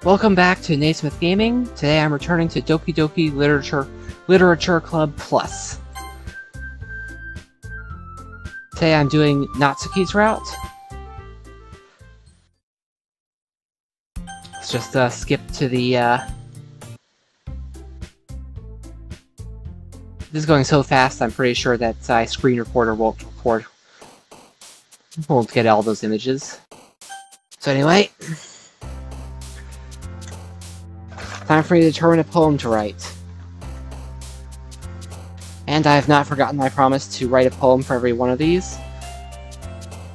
Welcome back to Naysmith Gaming. Today I'm returning to Doki Doki Literature Club Plus. Today I'm doing Natsuki's route. Let's just skip to the This is going so fast I'm pretty sure that screen recorder won't get all those images. So anyway, time for me to determine a poem to write. And I have not forgotten my promise to write a poem for every one of these.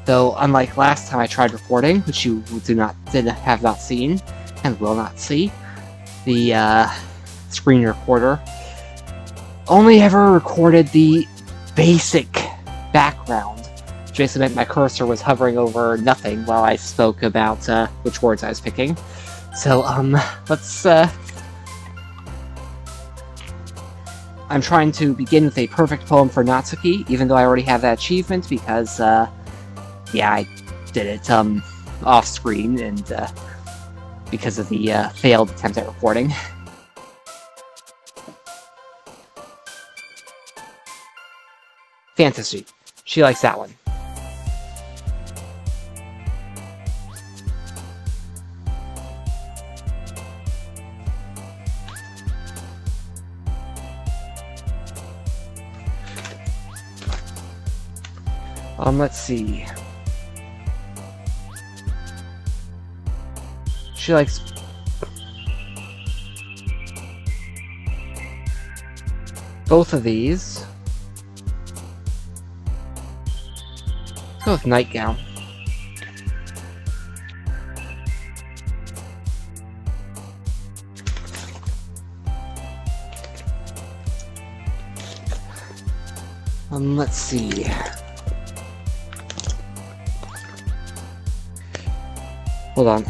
Though, unlike last time I tried recording, which you have not seen, and will not see, the screen recorder only ever recorded the basic background, which basically meant my cursor was hovering over nothing while I spoke about which words I was picking. So, let's, I'm trying to begin with a perfect poem for Natsuki, even though I already have that achievement, because, yeah, I did it, off-screen, and, because of the, failed attempt at recording. Fantasy. She likes that one. Let's see. She likes both of these. Let's go with nightgown. Let's see. Hold on,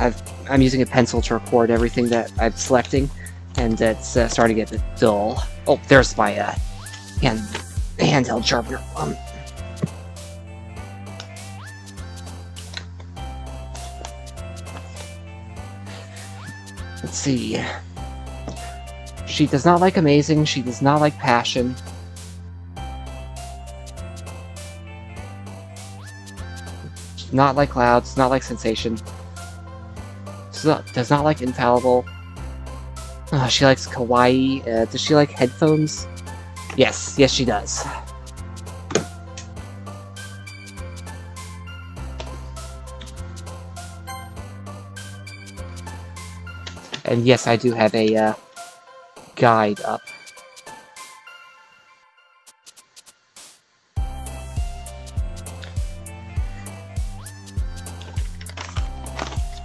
I'm using a pencil to record everything that I'm selecting, and it's starting to get a bit dull. Oh, there's my handheld sharpener. Let's see. She does not like amazing. She does not like passion. She does not like loud. Does not like sensation. Does not like infallible. She likes kawaii. Does she like headphones? Yes, she does. And yes, I do have a guide up.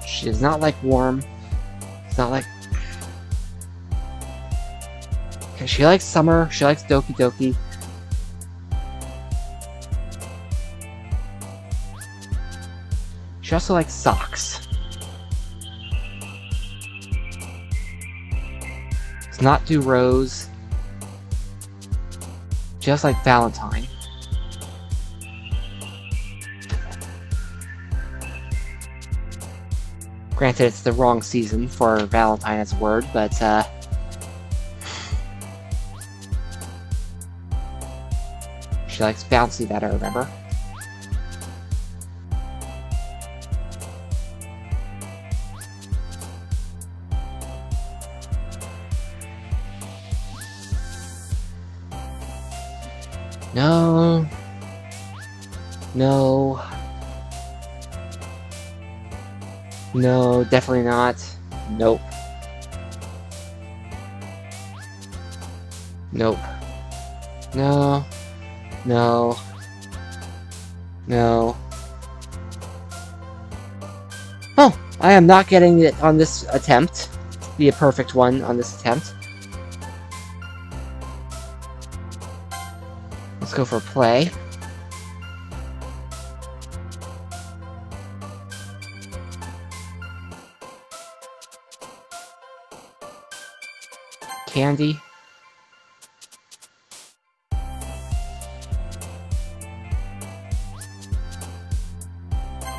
She does not like warm. Does not like... Okay, she likes summer. She likes Doki Doki. She also likes socks. Does not do rose. Just like Valentine. Granted, it's the wrong season for Valentine as a word, but, she likes bouncy, that I remember. No. No. No, definitely not. Nope. Nope. No. No. No. Oh! I am not getting it on this attempt. Be a perfect one on this attempt. Let's go for play. Candy.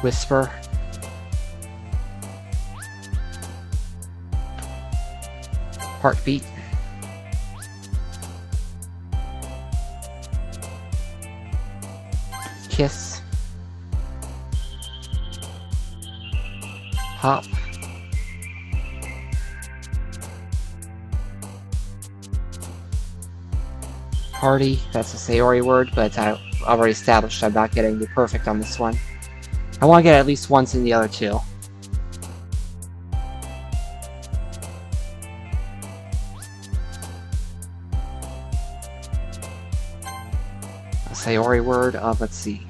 Whisper. Heartbeat. Kiss. Hop. Party, that's a Sayori word, but I already established I'm not getting the perfect on this one. I want to get at least once in the other two. A Sayori word, let's see.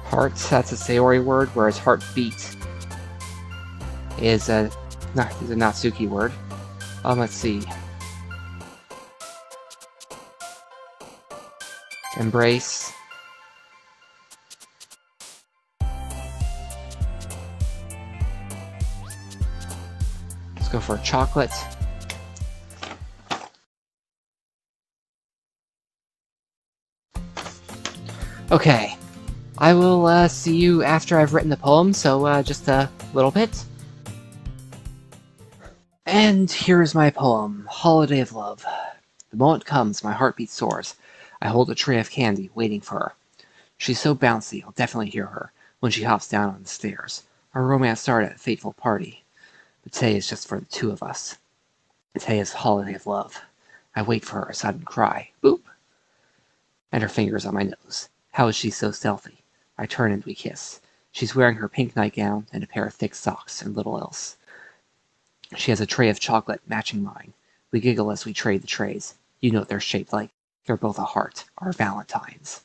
Heart, that's a Sayori word, whereas heartbeat is a Natsuki word. Let's see. Embrace. Let's go for chocolate. Okay. I will see you after I've written the poem, so just a little bit. And here's my poem, Holiday of Love. The moment comes, my heartbeat soars. I hold a tray of candy, waiting for her. She's so bouncy, I'll definitely hear her when she hops down on the stairs. Our romance started at a fateful party, but today is just for the two of us. Today is the holiday of love. I wait for her, sudden cry, boop! And her fingers on my nose. How is she so stealthy? I turn and we kiss. She's wearing her pink nightgown and a pair of thick socks and little else. She has a tray of chocolate matching mine. We giggle as we trade the trays. You know what they're shaped like. They're both a heart, our valentines.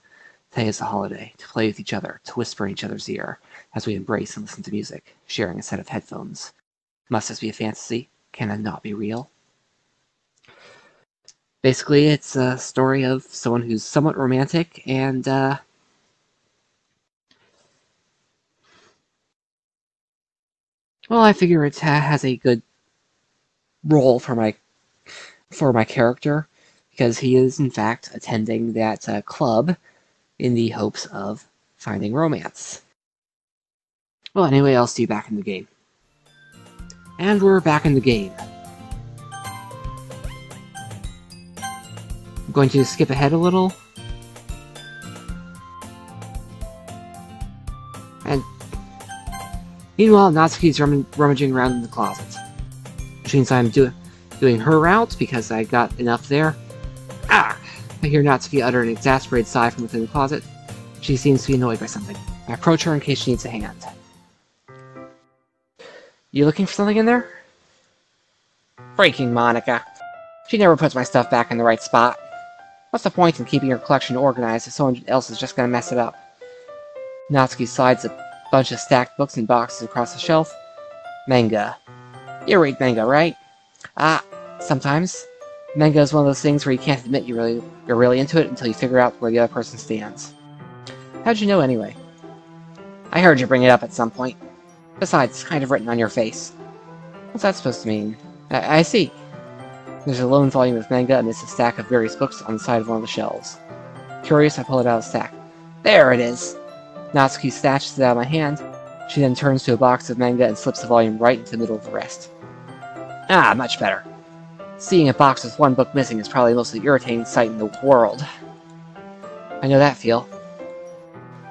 Today is the holiday, to play with each other, to whisper in each other's ear, as we embrace and listen to music, sharing a set of headphones. Must this be a fantasy? Can it not be real? Basically, it's a story of someone who's somewhat romantic and, well, I figure it has a good role for my character, because he is, in fact, attending that club in the hopes of finding romance. Well, anyway, I'll see you back in the game. And we're back in the game. I'm going to skip ahead a little. And meanwhile, Natsuki's rummaging around in the closet. Which means I'm doing her route, because I got enough there. Ah! I hear Natsuki utter an exasperated sigh from within the closet. She seems to be annoyed by something. I approach her in case she needs a hand. You looking for something in there? Freaking Monica. She never puts my stuff back in the right spot. What's the point in keeping her collection organized if someone else is just gonna mess it up? Natsuki slides a bunch of stacked books and boxes across the shelf. Manga. You read manga, right? Sometimes. Manga is one of those things where you can't admit you're really into it until you figure out where the other person stands. How'd you know anyway? I heard you bring it up at some point. Besides, it's kind of written on your face. What's that supposed to mean? I see. There's a lone volume of manga amidst a stack of various books on the side of one of the shelves. Curious, I pull it out of the stack. There it is! Natsuki snatches it out of my hand. She then turns to a box of manga and slips the volume right into the middle of the rest. Ah, much better. Seeing a box with one book missing is probably the most irritating sight in the world. I know that feel.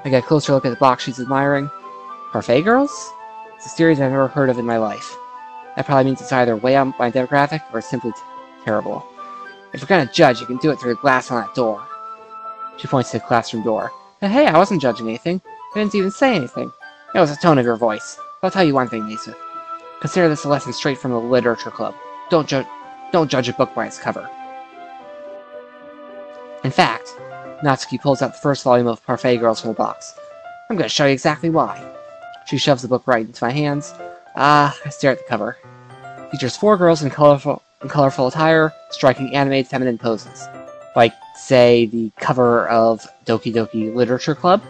I get a closer look at the box she's admiring. Parfait Girls? It's a series I've never heard of in my life. That probably means it's either way out my demographic or it's simply terrible. If you're gonna judge, you can do it through the glass on that door. She points to the classroom door. Hey, I wasn't judging anything. I didn't even say anything. It was the tone of your voice. I'll tell you one thing, Naysmith. Consider this a lesson straight from the literature club. Don't judge a book by its cover. In fact, Natsuki pulls out the first volume of Parfait Girls from the box. I'm going to show you exactly why. She shoves the book right into my hands. I stare at the cover. It features 4 girls in colorful attire, striking animated feminine poses. Like, say, the cover of Doki Doki Literature Club.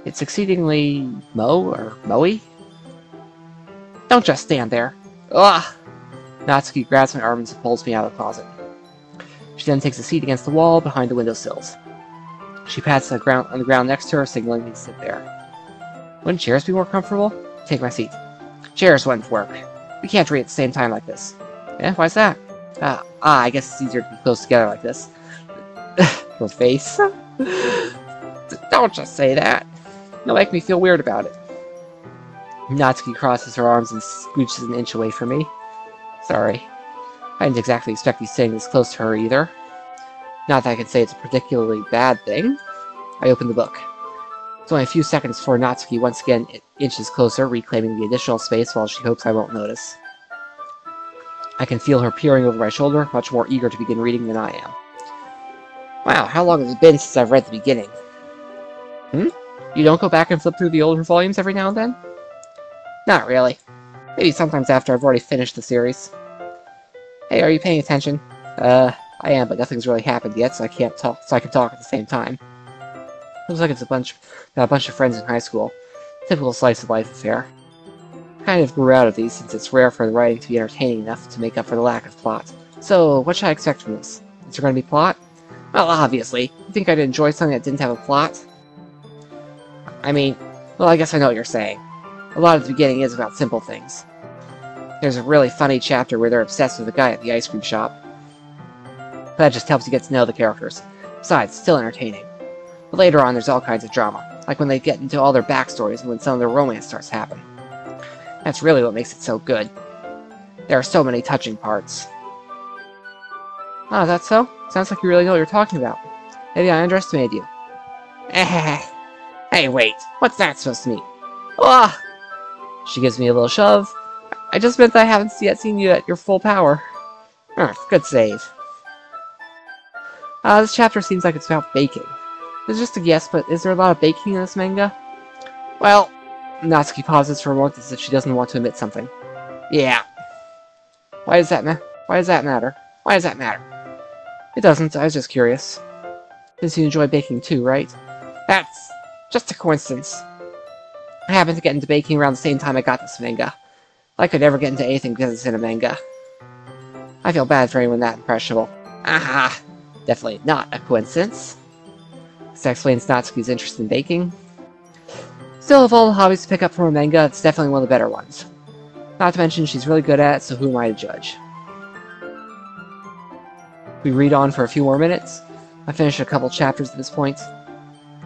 It's exceedingly moe-y. Don't just stand there. Ugh! Natsuki grabs my arms and pulls me out of the closet. She then takes a seat against the wall behind the windowsills. She pats on the ground next to her, signaling me to sit there. Wouldn't chairs be more comfortable? Take my seat. Chairs wouldn't work. We can't read at the same time like this. Yeah, why's that? I guess it's easier to be close together like this. Her face. Don't just say that. You'll make me feel weird about it. Natsuki crosses her arms and scooches an inch away from me. Sorry. I didn't exactly expect you sitting this close to her either. Not that I can say it's a particularly bad thing. I open the book. It's only a few seconds before Natsuki once again inches closer, reclaiming the additional space while she hopes I won't notice. I can feel her peering over my shoulder, much more eager to begin reading than I am. Wow, how long has it been since I've read the beginning? You don't go back and flip through the older volumes every now and then? Not really. Maybe sometimes after I've already finished the series. Hey, are you paying attention? I am, but nothing's really happened yet, so I can talk at the same time. Looks like it's a bunch of friends in high school. Typical slice of life affair. Kind of grew out of these since it's rare for the writing to be entertaining enough to make up for the lack of plot. So, what should I expect from this? Is there going to be plot? Well, obviously. You think I'd enjoy something that didn't have a plot? I mean, well, I guess I know what you're saying. A lot of the beginning is about simple things. There's a really funny chapter where they're obsessed with the guy at the ice cream shop. That just helps you get to know the characters. Besides, it's still entertaining. But later on, there's all kinds of drama, like when they get into all their backstories and when some of their romance starts happening. That's really what makes it so good. There are so many touching parts. Oh, is that so? Sounds like you really know what you're talking about. Maybe I underestimated you. Hey, wait. What's that supposed to mean? Ah! She gives me a little shove. I just meant that I haven't yet seen you at your full power. Good save. This chapter seems like it's about baking. It's just a guess, but is there a lot of baking in this manga? Well, Natsuki pauses for a moment as if she doesn't want to admit something. Yeah. Why does that matter? Why does that matter? It doesn't, I was just curious. Since you enjoy baking too, right? That's just a coincidence. I happened to get into baking around the same time I got this manga. I could never get into anything because it's in a manga. I feel bad for anyone that impressionable. Aha! Definitely not a coincidence. This explains Natsuki's interest in baking. Still, of all the hobbies to pick up from a manga, it's definitely one of the better ones. Not to mention, she's really good at it, so who am I to judge? We read on for a few more minutes. I finished a couple chapters at this point.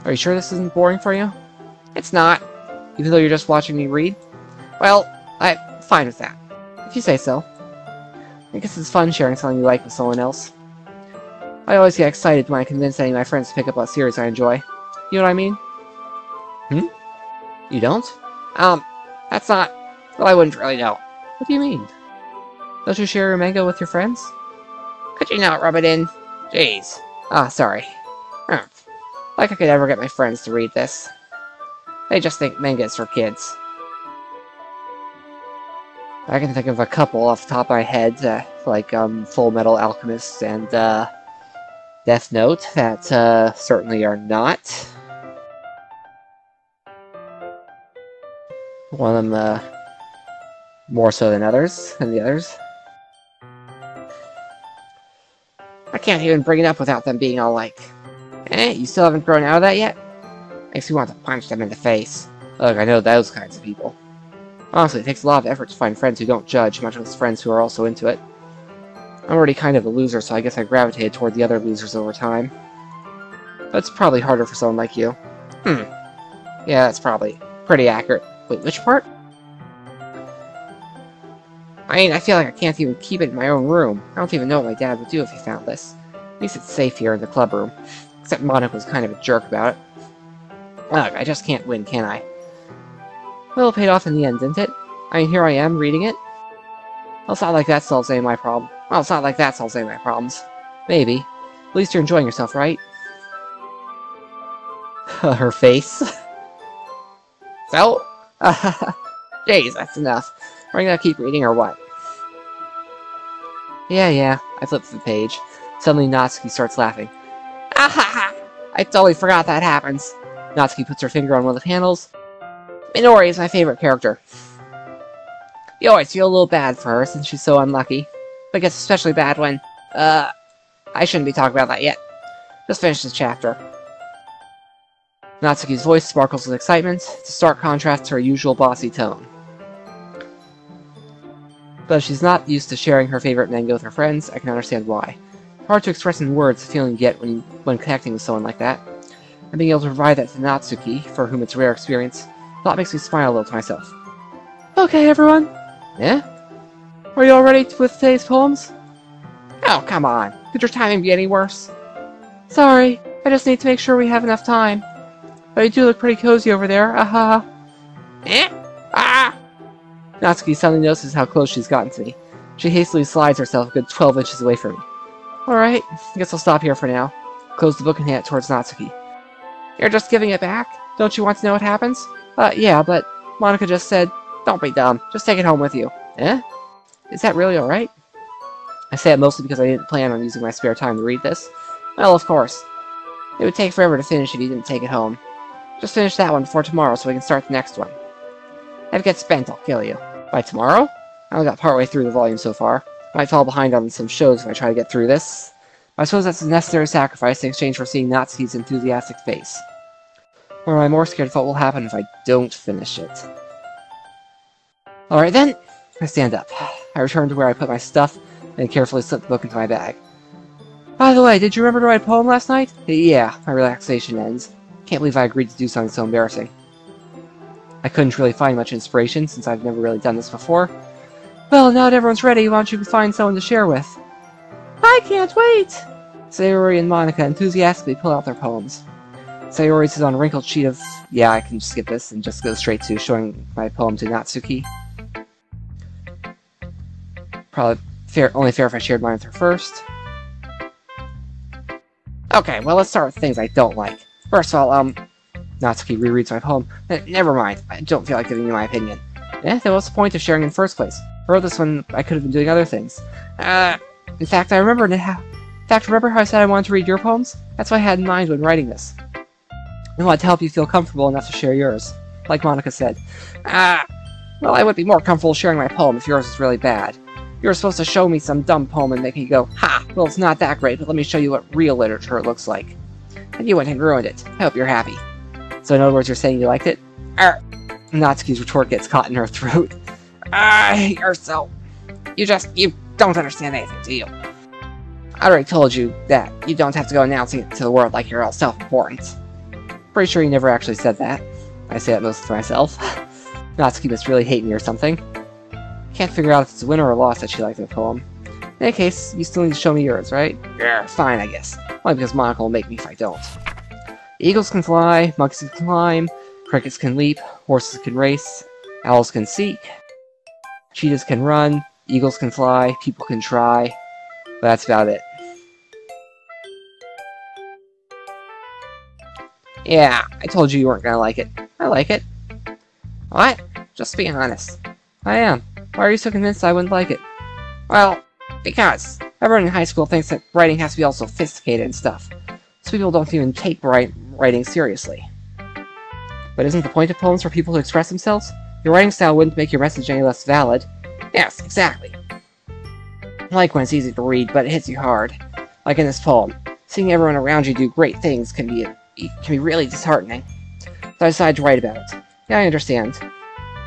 Are you sure this isn't boring for you? It's not. Even though you're just watching me read? Well, I'm fine with that. If you say so. I guess it's fun sharing something you like with someone else. I always get excited when I convince any of my friends to pick up a series I enjoy. You know what I mean? You don't? That's not... Well, I wouldn't really know. What do you mean? Don't you share your manga with your friends? Could you not rub it in? Jeez. Sorry. Like I could ever get my friends to read this. They just think manga is for kids. I can think of a couple off the top of my head, like Full Metal Alchemist and Death Note, that certainly are not. One of them more so than the others. I can't even bring it up without them being all like, you still haven't grown out of that yet? Makes me want to punch them in the face. Look, I know those kinds of people. Honestly, it takes a lot of effort to find friends who don't judge, much less friends who are also into it. I'm already kind of a loser, so I guess I gravitated toward the other losers over time. But it's probably harder for someone like you. Yeah, that's probably pretty accurate. Wait, which part? I mean, I feel like I can't even keep it in my own room. I don't even know what my dad would do if he found this. At least it's safe here in the club room. Except Monica was kind of a jerk about it. Ugh, I just can't win, can I? Well, it paid off in the end, didn't it? I mean, here I am, reading it. Well, it's not like that solves any of my problems. Maybe. At least you're enjoying yourself, right? Her face. So? Jeez, that's enough. Are you gonna keep reading or what? Yeah, I flipped the page. Suddenly Natsuki starts laughing. Ahaha! I totally forgot that happens. Natsuki puts her finger on one of the panels. Minori is my favorite character. You always feel a little bad for her since she's so unlucky. But it gets especially bad when, I shouldn't be talking about that yet. Just finish this chapter. Natsuki's voice sparkles with excitement. It's a stark contrast to her usual bossy tone. But if she's not used to sharing her favorite manga with her friends, I can understand why. Hard to express in words the feeling you get when connecting with someone like that. And being able to provide that to Natsuki, for whom it's a rare experience, thought makes me smile a little to myself. Okay, everyone. Yeah? Are you all ready with today's poems? Oh, come on. Could your timing be any worse? Sorry, I just need to make sure we have enough time. But you do look pretty cozy over there, aha. Eh? Ah! Natsuki suddenly notices how close she's gotten to me. She hastily slides herself a good 12 inches away from me. Alright, I guess I'll stop here for now. Close the book and hand it towards Natsuki. You're just giving it back? Don't you want to know what happens? Yeah, but Monica just said, don't be dumb, just take it home with you. Eh? Is that really alright? I say it mostly because I didn't plan on using my spare time to read this. Well, of course. It would take forever to finish if you didn't take it home. Just finish that one before tomorrow so we can start the next one. If it gets spent, I'll kill you. By tomorrow? I only got partway through the volume so far. Might fall behind on some shows if I try to get through this. But I suppose that's a necessary sacrifice in exchange for seeing Natsuki's enthusiastic face. Or am I more scared of what will happen if I don't finish it? Alright then, I stand up. I return to where I put my stuff, and carefully slip the book into my bag. By the way, did you remember to write a poem last night? Yeah, my relaxation ends. Can't believe I agreed to do something so embarrassing. I couldn't really find much inspiration, since I've never really done this before. Well, now that everyone's ready, why don't you find someone to share with? I can't wait! Sayori and Monica enthusiastically pull out their poems. Sayori sits on a wrinkled sheet of... Yeah, I can skip this and just go straight to showing my poem to Natsuki. Probably only fair if I shared mine with her first. Okay, well let's start with things I don't like. First of all, Natsuki rereads my poem. Never mind, I don't feel like giving you my opinion. Eh, then what's the point of sharing in the first place? I wrote this when I could have been doing other things. In fact, remember how I said I wanted to read your poems? That's what I had in mind when writing this. I wanted to help you feel comfortable enough to share yours. Like Monica said. Well, I would be more comfortable sharing my poem if yours is really bad. You were supposed to show me some dumb poem and make me go, ha, well it's not that great, but let me show you what real literature looks like. And you went and ruined it. I hope you're happy. So in other words, you're saying you liked it? Natsuki's retort gets caught in her throat. You're so... You don't understand anything, do you? I already told you that you don't have to go announcing it to the world like you're all self-important. Pretty sure you never actually said that. I say that mostly for myself. Natsuki must really hate me or something. Can't figure out if it's a win or a loss that she liked the poem. In any case, you still need to show me yours, right? Yeah, fine, I guess. Only because Monica will make me if I don't. Eagles can fly, monkeys can climb, crickets can leap, horses can race, owls can seek, cheetahs can run, eagles can fly, people can try, but that's about it. Yeah, I told you weren't gonna like it. I like it. What? Just be honest. I am. Why are you so convinced I wouldn't like it? Well, because everyone in high school thinks that writing has to be all sophisticated and stuff. So people don't even take writing seriously. But isn't the point of poems for people to express themselves? Your writing style wouldn't make your message any less valid. Yes, exactly. I like when it's easy to read, but it hits you hard. Like in this poem. Seeing everyone around you do great things can be really disheartening. So I decided to write about it. Yeah, I understand.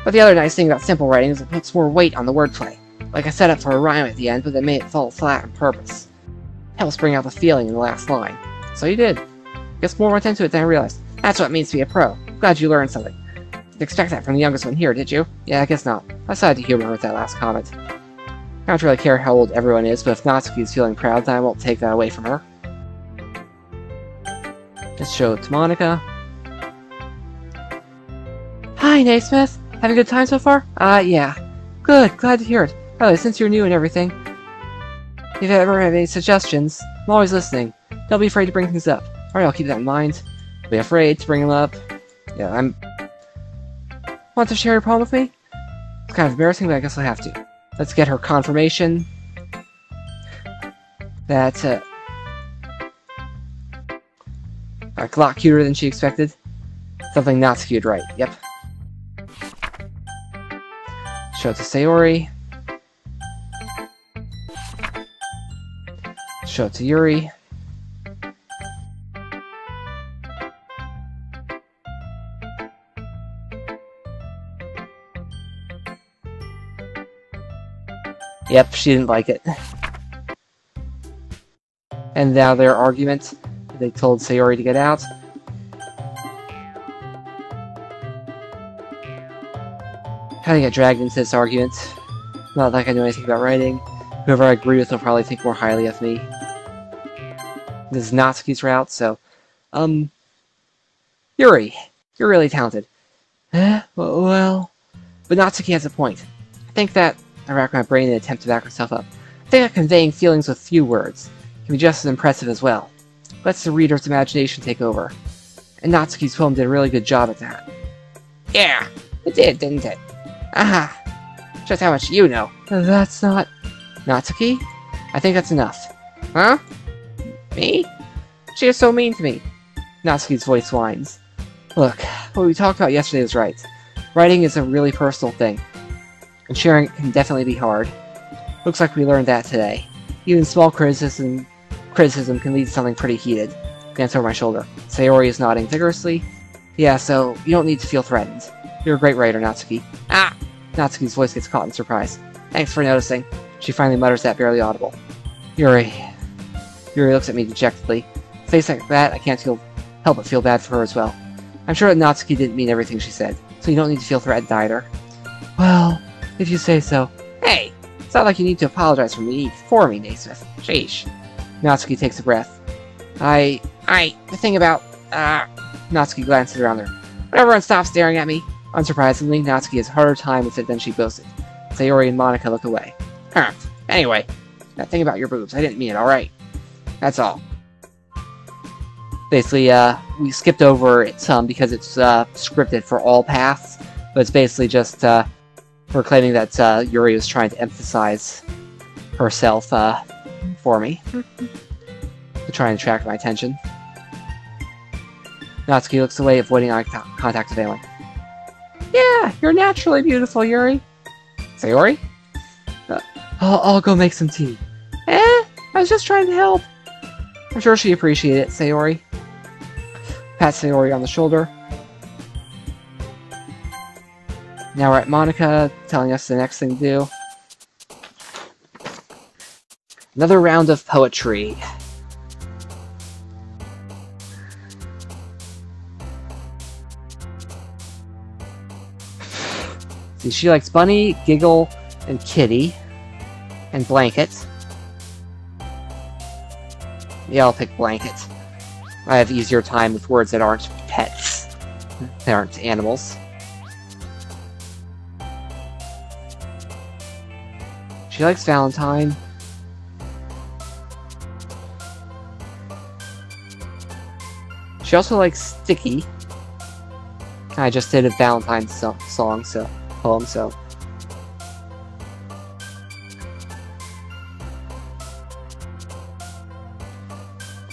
But the other nice thing about simple writing is it puts more weight on the wordplay. Like I set up for a rhyme at the end, but then made it fall flat on purpose. Helps bring out the feeling in the last line. So you did. Guess more went into it than I realized. That's what it means to be a pro. Glad you learned something. Didn't expect that from the youngest one here, did you? Yeah, I guess not. I decided to humor her with that last comment. I don't really care how old everyone is, but if Natsuki is feeling proud, then I won't take that away from her. Let's show it to Monica. Hi, Naysmith! Having a good time so far? Yeah. Good, glad to hear it. By the way, since you're new and everything, if you ever have any suggestions, I'm always listening. Don't be afraid to bring things up. Alright, I'll keep that in mind. Don't be afraid to bring them up. Yeah, Want to share your poem with me? It's kind of embarrassing, but I guess I have to. Let's get her confirmation that, a lot cuter than she expected. Something Natsuki would write, yep. Show it to Sayori. Show it to Yuri. Yep, she didn't like it. And now their argument, they told Sayori to get out. How do I get dragged into this argument? Not like I know anything about writing. Whoever I agree with will probably think more highly of me. This is Natsuki's route, so... Yuri, you're really talented. Well... But Natsuki has a point. I think that... I rack my brain in an attempt to back myself up. I think that conveying feelings with few words can be just as impressive as well. Lets the reader's imagination take over. And Natsuki's poem did a really good job at that. Yeah, it did, didn't it? Aha! Just how much you know. That's not... Natsuki? I think that's enough. Huh? Me? She is so mean to me. Natsuki's voice whines. Look, what we talked about yesterday was right. Writing is a really personal thing. And sharing it can definitely be hard. Looks like we learned that today. Even small criticism can lead to something pretty heated. Glance over my shoulder. Sayori is nodding vigorously. Yeah, so you don't need to feel threatened. You're a great writer, Natsuki. Ah! Natsuki's voice gets caught in surprise. Thanks for noticing. She finally mutters that barely audible. Yuri. Yuri looks at me dejectedly. Face like that, I can't help but feel bad for her as well. I'm sure that Natsuki didn't mean everything she said, so you don't need to feel threatened either. Well, if you say so. Hey! It's not like you need to apologize for me, Naysmith. Sheesh. Natsuki takes a breath. The thing about, Natsuki glances around her. When everyone stops staring at me, unsurprisingly, Natsuki has a harder time with it than she boasted. Sayori and Monica look away. Huh. Anyway, that thing about your boobs, I didn't mean it, alright? That's all. Basically, we skipped over it some because it's, scripted for all paths, but it's basically just, we're claiming that, Yuri was trying to emphasize herself, for me. To try and attract my attention. Natsuki looks away, avoiding eye contact with anyone. Yeah, you're naturally beautiful, Yuri. Sayori? I'll go make some tea. I was just trying to help. I'm sure she appreciated it, Sayori. Pat Sayori on the shoulder. Now we're at Monica, telling us the next thing to do. Another round of poetry. See, she likes Bunny, Giggle, and Kitty, and Blanket. Yeah, I'll pick Blanket. I have easier time with words that aren't pets. That aren't animals. She likes Valentine. She also likes Sticky. I just did a Valentine poem, so...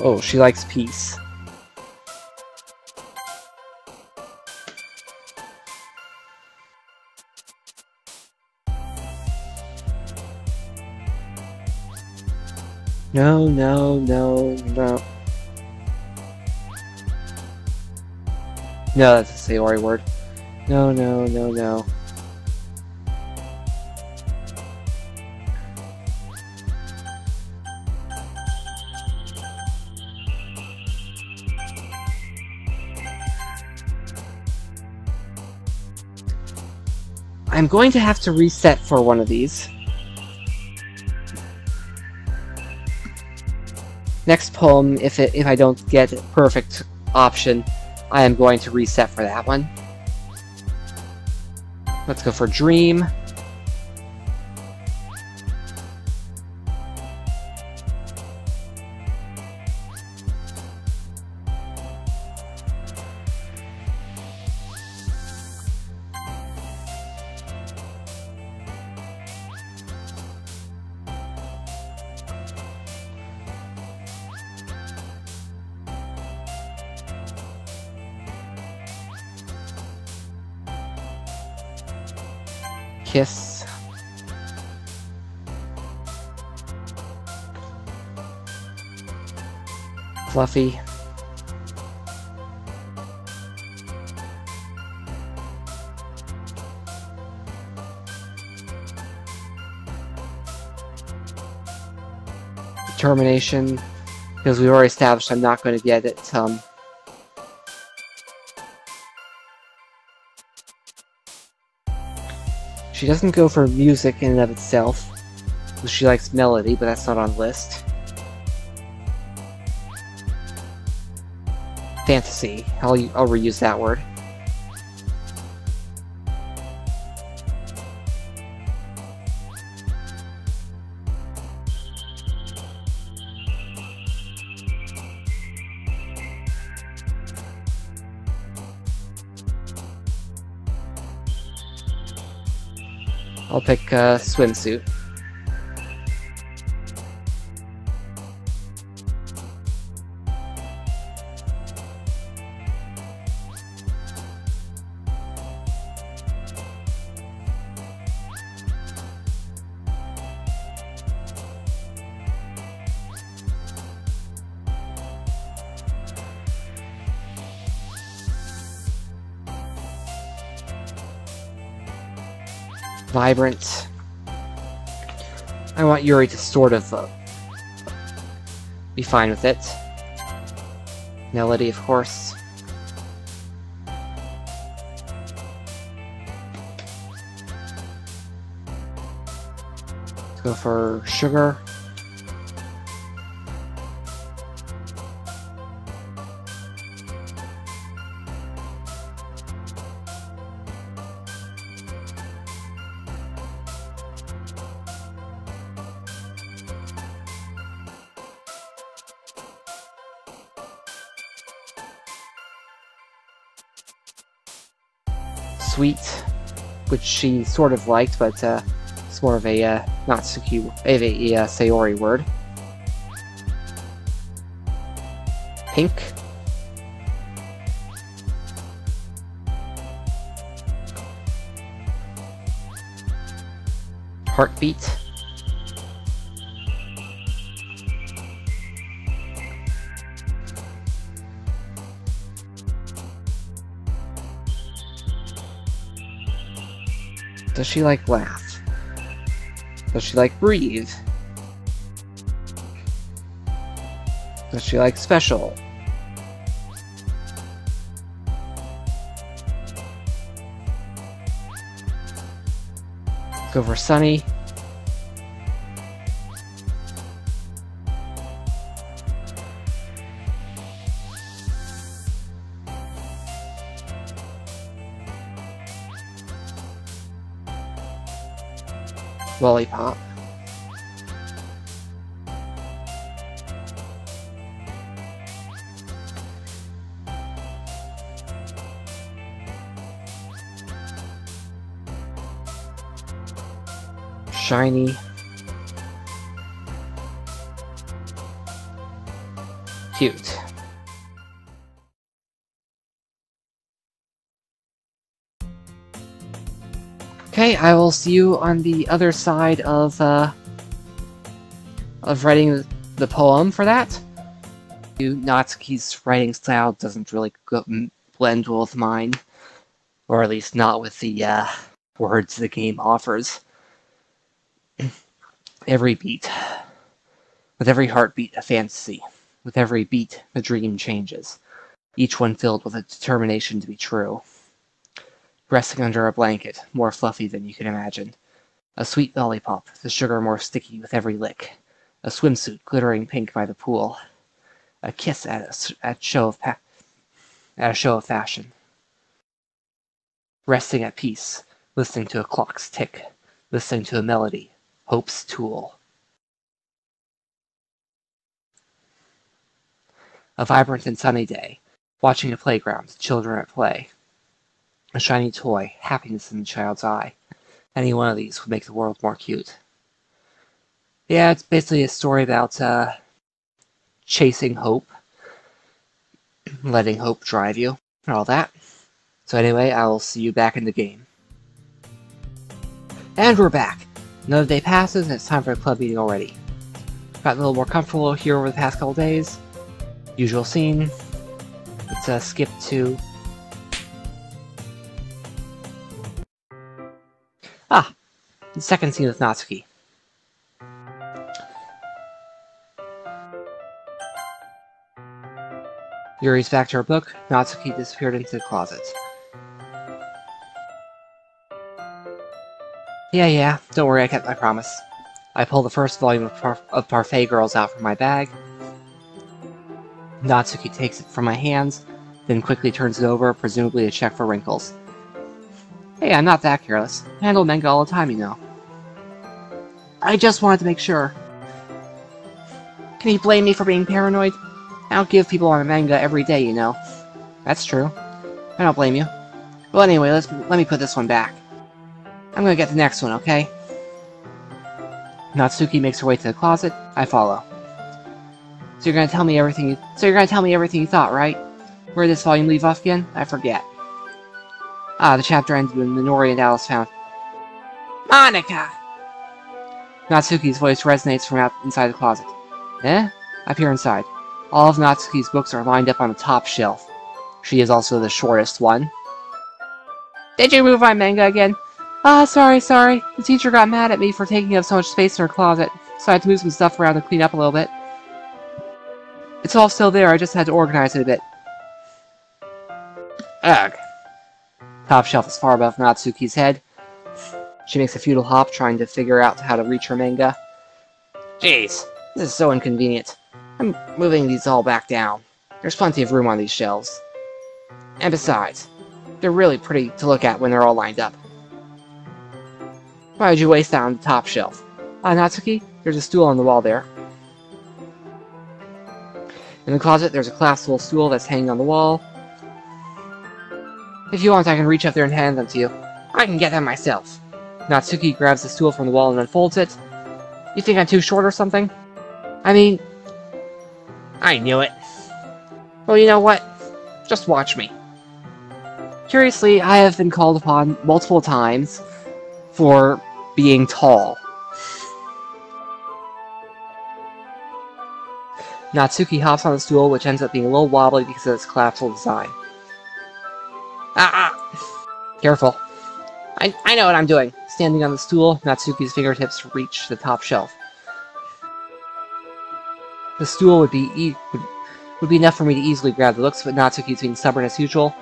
Oh, she likes peace. No. No, that's a Sayori word. No. I'm going to have to reset for one of these. Next poem, if I don't get a perfect option, I am going to reset for that one. Let's go for Dream. Kiss. Fluffy. Determination, because we already established I'm not going to get it. She doesn't go for music in and of itself. She likes melody, but that's not on the list. Fantasy. I'll reuse that word. I'll pick swimsuit. Vibrant. I want Yuri to sort of be fine with it. Melody, of course. Let's go for sugar. Sweet, which she sort of liked, but it's more of a Natsuki, a Sayori word. Pink. Heartbeat. Does she like laugh? Does she like breathe? Does she like special? Go for sunny. Lollipop. Shiny. Cute. Okay, I will see you on the other side of writing the poem for that. Natsuki's writing style doesn't really blend well with mine, or at least not with the words the game offers. Every beat, with every heartbeat, a fantasy. With every beat, a dream changes, each one filled with a determination to be true. Resting under a blanket, more fluffy than you can imagine. A sweet lollipop, the sugar more sticky with every lick. A swimsuit glittering pink by the pool. A kiss at a show of fashion. Resting at peace, listening to a clock's tick, listening to a melody, hope's tool. A vibrant and sunny day, watching a playground, children at play. A shiny toy, happiness in the child's eye. Any one of these would make the world more cute. Yeah, it's basically a story about chasing hope, letting hope drive you, and all that. So anyway, I will see you back in the game. And we're back! Another day passes and it's time for the club meeting already. Gotten a little more comfortable here over the past couple days. Usual scene. Let's skip to... the second scene with Natsuki. Yuri's back to her book. Natsuki disappeared into the closet. Yeah, don't worry, I kept my promise. I pulled the first volume of Parfait Girls out from my bag. Natsuki takes it from my hands, then quickly turns it over, presumably to check for wrinkles. Hey, I'm not that careless. I handle manga all the time, you know. I just wanted to make sure. Can you blame me for being paranoid? I don't give people on manga every day, you know. That's true. I don't blame you. Well, anyway, let me put this one back. I'm gonna get the next one, okay? Natsuki makes her way to the closet. I follow. So you're gonna tell me everything you thought, right? Where did this volume leave off again? I forget. The chapter ended when Minori and Alice found... Monica! Natsuki's voice resonates from inside the closet. Eh? I peer inside. All of Natsuki's books are lined up on the top shelf. She is also the shortest one. Did you move my manga again? Sorry. The teacher got mad at me for taking up so much space in her closet, so I had to move some stuff around to clean up a little bit. It's all still there, I just had to organize it a bit. Ugh. Top shelf is far above Natsuki's head. She makes a futile hop, trying to figure out how to reach her manga. Jeez, this is so inconvenient. I'm moving these all back down. There's plenty of room on these shelves. And besides, they're really pretty to look at when they're all lined up. Why would you waste that on the top shelf? Natsuki, there's a stool on the wall there. In the closet, there's a collapsible stool that's hanging on the wall. If you want, I can reach up there and hand them to you. I can get them myself. Natsuki grabs the stool from the wall and unfolds it. You think I'm too short or something? I mean... I knew it. Well, you know what? Just watch me. Curiously, I have been called upon multiple times for being tall. Natsuki hops on the stool, which ends up being a little wobbly because of its collapsible design. Careful. I know what I'm doing. Standing on the stool, Natsuki's fingertips reach the top shelf. The stool would be enough for me to easily grab the looks, but Natsuki's being stubborn as usual.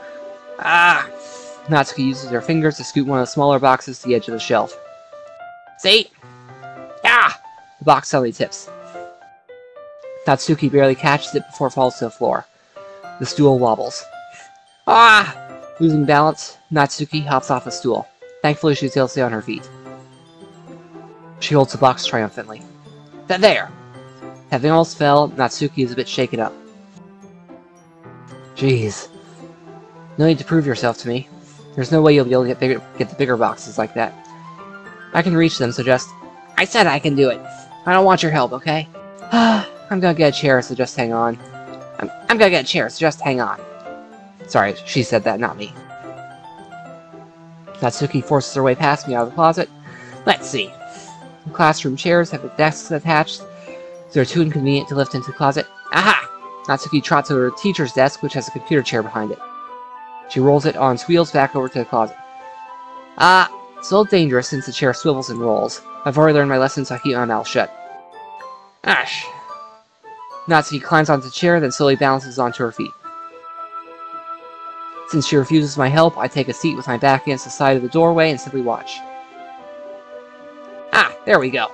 Natsuki uses her fingers to scoot one of the smaller boxes to the edge of the shelf. See? The box suddenly tips. Natsuki barely catches it before it falls to the floor. The stool wobbles. Losing balance, Natsuki hops off the stool. Thankfully, she's able to stay on her feet. She holds the box triumphantly. There! Having almost fell, Natsuki is a bit shaken up. Jeez. No need to prove yourself to me. There's no way you'll be able to get the bigger boxes like that. I can reach them, so just... I said I can do it. I don't want your help, okay? I'm gonna get a chair, so just hang on. I'm gonna get a chair, so just hang on. Sorry, she said that, not me. Natsuki forces her way past me out of the closet. Let's see. The classroom chairs have the desks attached, so they're too inconvenient to lift into the closet. Aha! Natsuki trots over to her teacher's desk, which has a computer chair behind it. She rolls it on its wheels back over to the closet. It's a little dangerous since the chair swivels and rolls. I've already learned my lesson, so I keep my mouth shut. Natsuki climbs onto the chair, then slowly balances onto her feet. Since she refuses my help, I take a seat with my back against the side of the doorway and simply watch. There we go.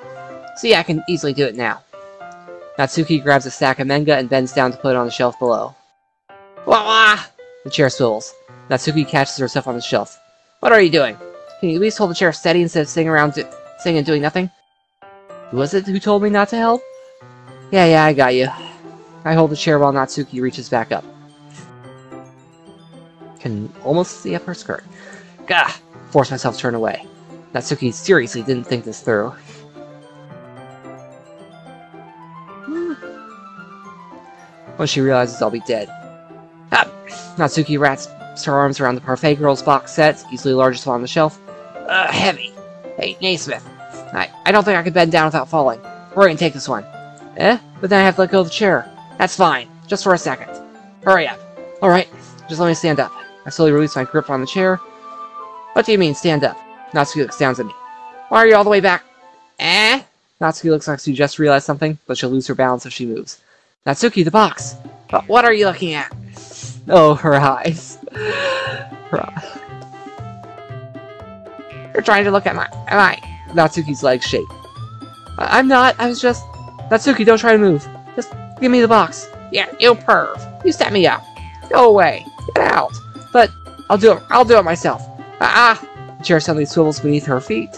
See, I can easily do it now. Natsuki grabs a stack of manga and bends down to put it on the shelf below. The chair swivels. Natsuki catches herself on the shelf. What are you doing? Can you at least hold the chair steady instead of sitting around sitting and doing nothing? Who was it who told me not to help? Yeah, I got you. I hold the chair while Natsuki reaches back up. Can almost see up her skirt. Force myself to turn away. Natsuki seriously didn't think this through. When she realizes I'll be dead. Natsuki wraps her arms around the Parfait Girls box set, easily the largest one on the shelf. Heavy. Hey, Naysmith. I don't think I could bend down without falling. We're gonna take this one. But then I have to let go of the chair. That's fine. Just for a second. Hurry up. Alright, just let me stand up. I slowly release my grip on the chair. What do you mean, stand up? Natsuki looks down at me. Why are you all the way back? Natsuki looks like she just realized something, but she'll lose her balance if she moves. Natsuki, the box! But what are you looking at? Oh, her eyes. You're trying to look at my... Natsuki's legs shake. I'm not, I was just... Natsuki, don't try to move. Just give me the box. Yeah, you perv. You set me up. Go away. Get out. But I'll do it myself. The chair suddenly swivels beneath her feet.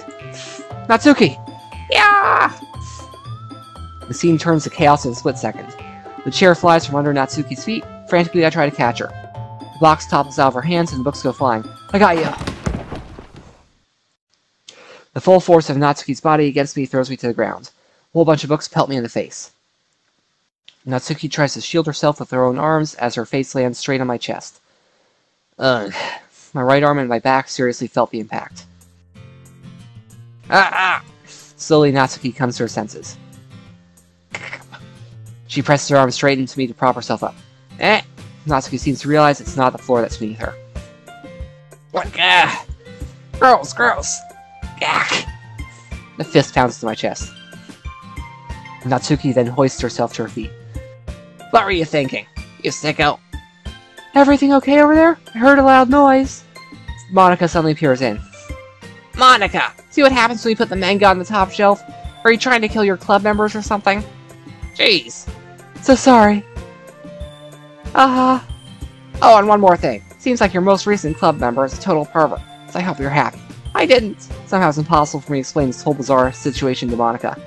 Natsuki! Yeah! The scene turns to chaos in a split second. The chair flies from under Natsuki's feet. Frantically, I try to catch her. The box topples out of her hands and the books go flying. I got you! The full force of Natsuki's body against me throws me to the ground. A whole bunch of books pelt me in the face. Natsuki tries to shield herself with her own arms as her face lands straight on my chest. Ugh. My right arm and my back seriously felt the impact. Slowly, Natsuki comes to her senses. She presses her arm straight into me to prop herself up. Natsuki seems to realize it's not the floor that's beneath her. What? Gross, gross. The fist pounds to my chest. Natsuki then hoists herself to her feet. What were you thinking, you sicko? Everything okay over there? I heard a loud noise. Monika suddenly peers in. Monika! See what happens when you put the manga on the top shelf? Are you trying to kill your club members or something? Jeez. So sorry. Oh, and one more thing. Seems like your most recent club member is a total pervert, so I hope you're happy. I didn't. Somehow it's impossible for me to explain this whole bizarre situation to Monika.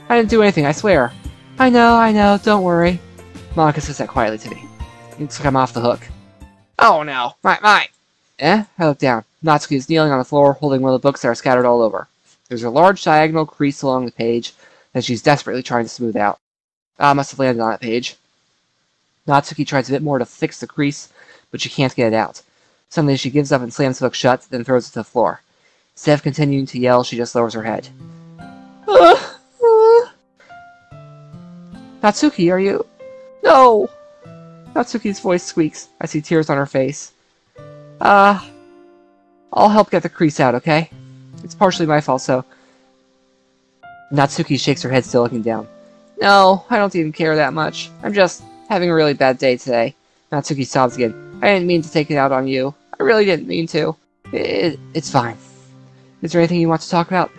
I didn't do anything, I swear. I know, don't worry. Monika says that quietly to me. Looks like I'm off the hook. Oh no, my. I look down. Natsuki is kneeling on the floor, holding one of the books that are scattered all over. There's a large diagonal crease along the page that she's desperately trying to smooth out. Must have landed on that page. Natsuki tries a bit more to fix the crease, but she can't get it out. Suddenly she gives up and slams the book shut, then throws it to the floor. Instead of continuing to yell, she just lowers her head. Natsuki, are you... No! Natsuki's voice squeaks. I see tears on her face. I'll help get the crease out, okay? It's partially my fault, so... Natsuki shakes her head, still looking down. No, I don't even care that much. I'm just having a really bad day today. Natsuki sobs again. I didn't mean to take it out on you. I really didn't mean to. It's fine. Is there anything you want to talk about?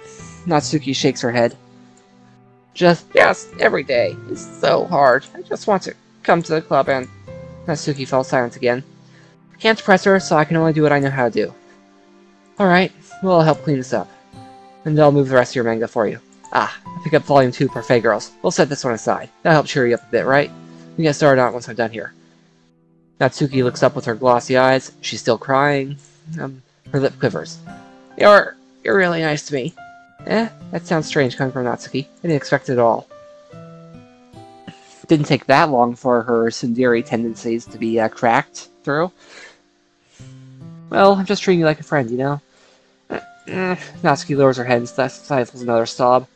Natsuki shakes her head. Just every day. It's so hard. I just want to come to the club and... Natsuki fell silent again. I can't press her, so I can only do what I know how to do. Alright, well, I'll help clean this up. And I'll move the rest of your manga for you. I'll pick up Volume 2 Parfait Girls. We'll set this one aside. That'll help cheer you up a bit, right? We can get started on it once I'm done here. Natsuki looks up with her glossy eyes. She's still crying. Her lip quivers. You're really nice to me. That sounds strange coming from Natsuki. I didn't expect it at all. It didn't take that long for her Tsundere tendencies to be cracked through. Well, I'm just treating you like a friend, you know? Natsuki lowers her head and stifles another sob.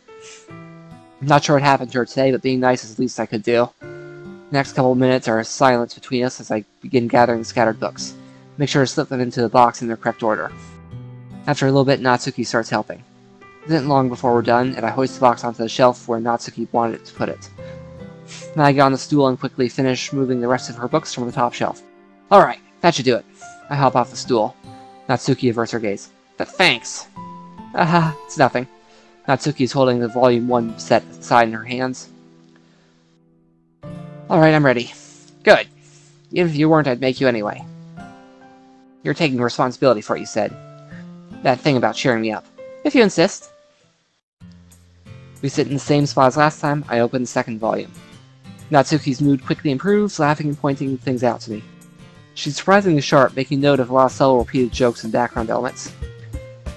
I'm not sure what happened to her today, but being nice is the least I could do. The next couple of minutes are silence between us as I begin gathering scattered books. Make sure to slip them into the box in their correct order. After a little bit, Natsuki starts helping. It isn't long before we're done, and I hoist the box onto the shelf where Natsuki wanted to put it. Then I get on the stool and quickly finish moving the rest of her books from the top shelf. Alright, that should do it. I hop off the stool. Natsuki averts her gaze. But thanks. It's nothing. Natsuki is holding the Volume 1 set aside in her hands. Alright, I'm ready. Good. Even if you weren't, I'd make you anyway. You're taking responsibility for what you said. That thing about cheering me up. If you insist. We sit in the same spot as last time. I open the second volume. Natsuki's mood quickly improves, laughing and pointing things out to me. She's surprisingly sharp, making note of a lot of subtle repeated jokes and background elements.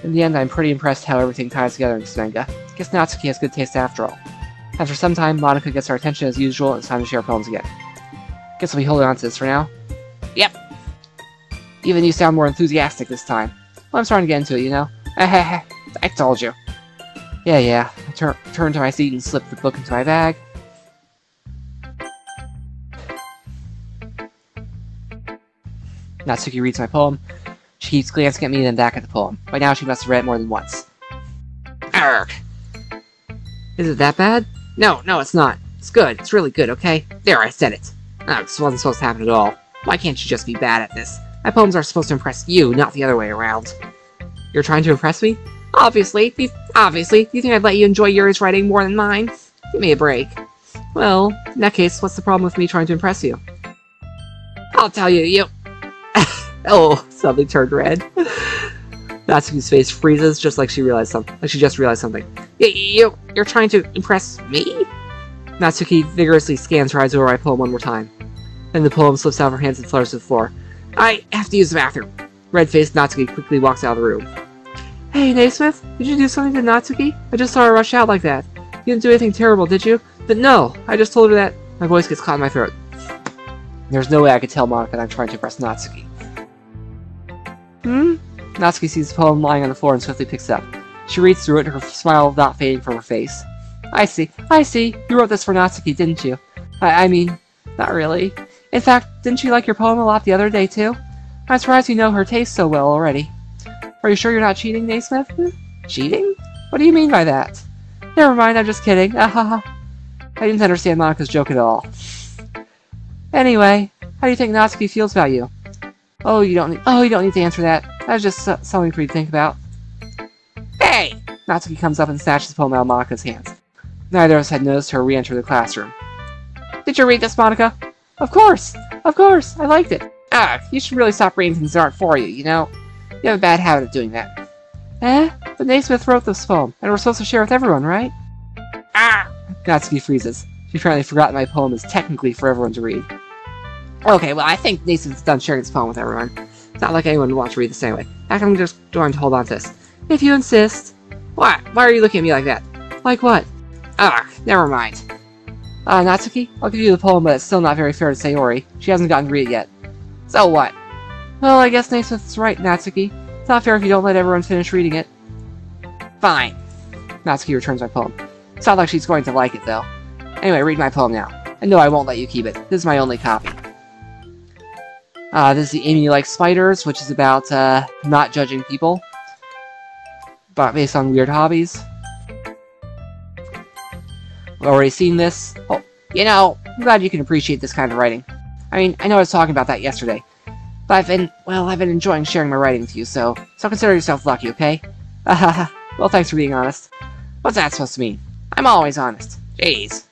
In the end, I'm pretty impressed how everything ties together in this manga. Guess Natsuki has good taste after all. After some time, Monika gets our attention as usual, and it's time to share poems again. Guess I'll be holding on to this for now. Yep! Even you sound more enthusiastic this time. Well, I'm starting to get into it, you know? I told you. Yeah. I turn to my seat and slip the book into my bag. Natsuki reads my poem. She keeps glancing at me and then back at the poem. By now she must have read it more than once. Arrgh! Is it that bad? No, it's not. It's good. It's really good, okay? There, I said it. Oh, this wasn't supposed to happen at all. Why can't you just be bad at this? My poems are supposed to impress you, not the other way around. You're trying to impress me? Obviously. Obviously. Do you think I'd let you enjoy Yuri's writing more than mine? Give me a break. Well, in that case, what's the problem with me trying to impress you? I'll tell you, you... Oh, something turned red. Natsuki's face freezes, just like she realized something. Like she just realized something. You're trying to impress me? Natsuki vigorously scans her eyes over my poem one more time. Then the poem slips out of her hands and flutters to the floor. I have to use the bathroom. Red-faced Natsuki quickly walks out of the room. Hey, Naysmith, did you do something to Natsuki? I just saw her rush out like that. You didn't do anything terrible, did you? But no, I just told her that... My voice gets caught in my throat. There's no way I could tell Monika that I'm trying to impress Natsuki. Natsuki sees the poem lying on the floor and swiftly picks it up. She reads through it, her smile not fading from her face. I see. You wrote this for Natsuki, didn't you? I mean, not really. In fact, didn't she like your poem a lot the other day, too? I'm surprised you know her taste so well already. Are you sure you're not cheating, Naysmith? Cheating? What do you mean by that? Never mind, I'm just kidding. I didn't understand Monika's joke at all. Anyway, how do you think Natsuki feels about you? Oh, you don't need to answer that. That was just something for you to think about. Hey! Natsuki comes up and snatches the poem out of Monika's hands. Neither of us had noticed her re-enter the classroom. Did you read this, Monika? Of course! I liked it. You should really stop reading things that aren't for you, you know? You have a bad habit of doing that. But Naysmith wrote this poem, and we're supposed to share with everyone, right? Natsuki freezes. She's apparently forgotten my poem is technically for everyone to read. Okay, well, I think Naysmith's done sharing this poem with everyone. It's not like anyone would want to read this anyway. I'm just going to hold on to this. If you insist. What? Why are you looking at me like that? Like what? Never mind. Natsuki, I'll give you the poem, but it's still not very fair to Sayori. She hasn't gotten to read it yet. So what? Well, I guess Naysmith's right, Natsuki. It's not fair if you don't let everyone finish reading it. Fine. Natsuki returns my poem. It's not like she's going to like it, though. Anyway, read my poem now. And no, I won't let you keep it. This is my only copy. This is the Amy Likes Spiders, which is about, not judging people. But based on weird hobbies. I've already seen this. Oh, you know, I'm glad you can appreciate this kind of writing. I mean, I know I was talking about that yesterday. But I've been enjoying sharing my writing with you, so consider yourself lucky, okay? Well, thanks for being honest. What's that supposed to mean? I'm always honest. Jeez.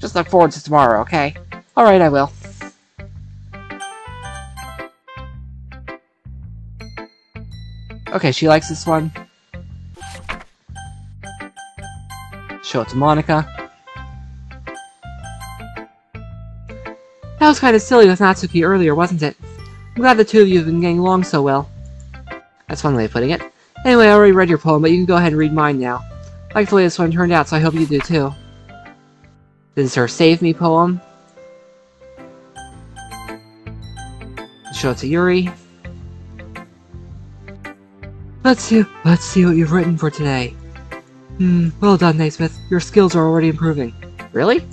Just look forward to tomorrow, okay? Alright, I will. Okay, she likes this one. Show it to Monika. That was kind of silly with Natsuki earlier, wasn't it? I'm glad the two of you have been getting along so well. That's one way of putting it. Anyway, I already read your poem, but you can go ahead and read mine now. I like the way this one turned out, so I hope you do too. This is her Save Me poem. Show it to Yuri. Let's see what you've written for today. Well done, Naysmith. Your skills are already improving. Really?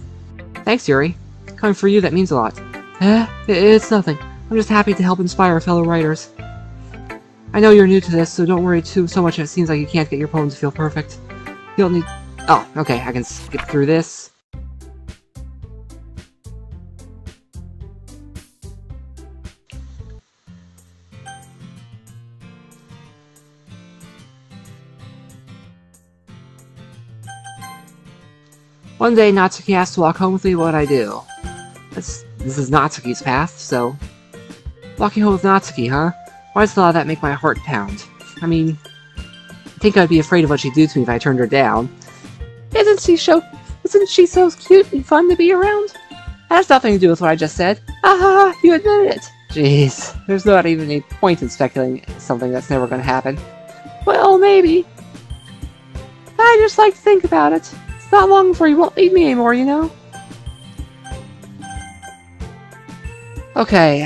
Thanks, Yuri. Coming for you, that means a lot. It's nothing. I'm just happy to help inspire fellow writers. I know you're new to this, so don't worry so much if it seems like you can't get your poem to feel perfect. You don't need... Oh, okay, I can skip through this. One day, Natsuki asked to walk home with me. What would I do? This is Natsuki's path, so... Walking home with Natsuki, huh? Why does the thought of that make my heart pound? I mean... I think I'd be afraid of what she'd do to me if I turned her down. Isn't she so cute and fun to be around? That has nothing to do with what I just said. You admitted it! Jeez, there's not even any point in speculating something that's never gonna happen. Well, maybe. I just like to think about it. It's not long before you won't need me anymore, you know? Okay,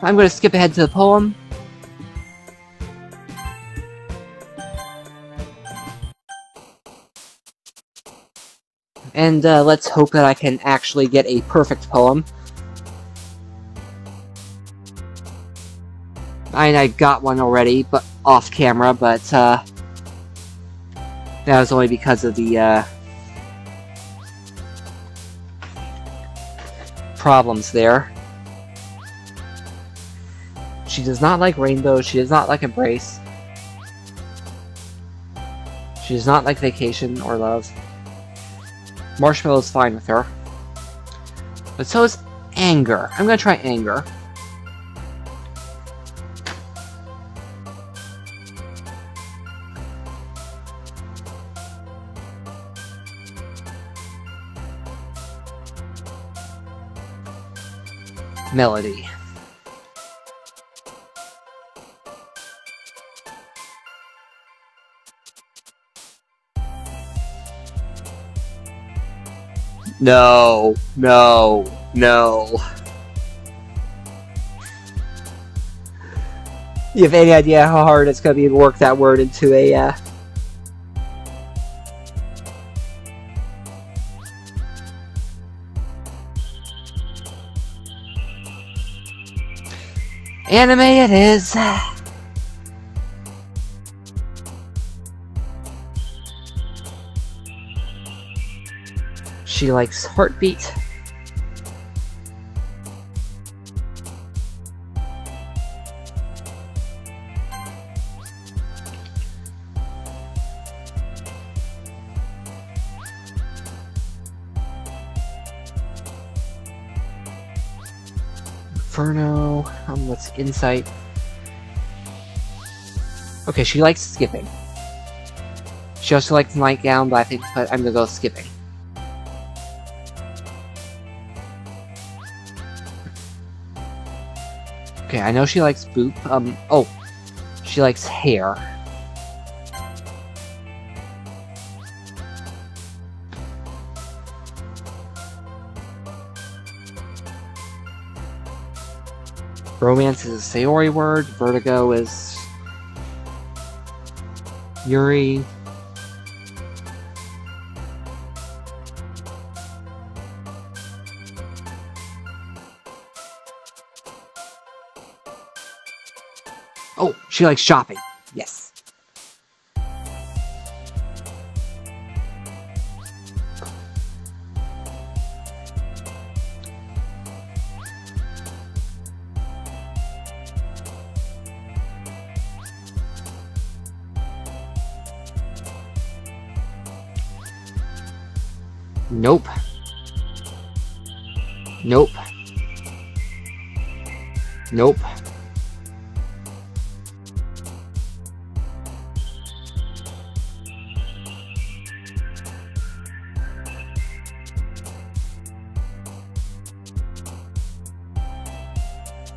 I'm gonna skip ahead to the poem. And let's hope that I can actually get a perfect poem. I got one already, but off camera, but that was only because of the problems there. She does not like rainbows, she does not like embrace. She does not like vacation or love. Marshmallow's fine with her. But so is anger. I'm gonna try anger. Melody. No, no, no. You have any idea how hard it's going to be to work that word into a, anime it is. She likes heartbeat. Inferno. What's insight? Okay, she likes skipping. She also likes nightgown, but I'm gonna go skipping. Okay, I know she likes boop. Oh, she likes hair. Romance is a Sayori word. Vertigo is Yuri. Oh, she likes shopping. Yes. Nope. Nope. Nope.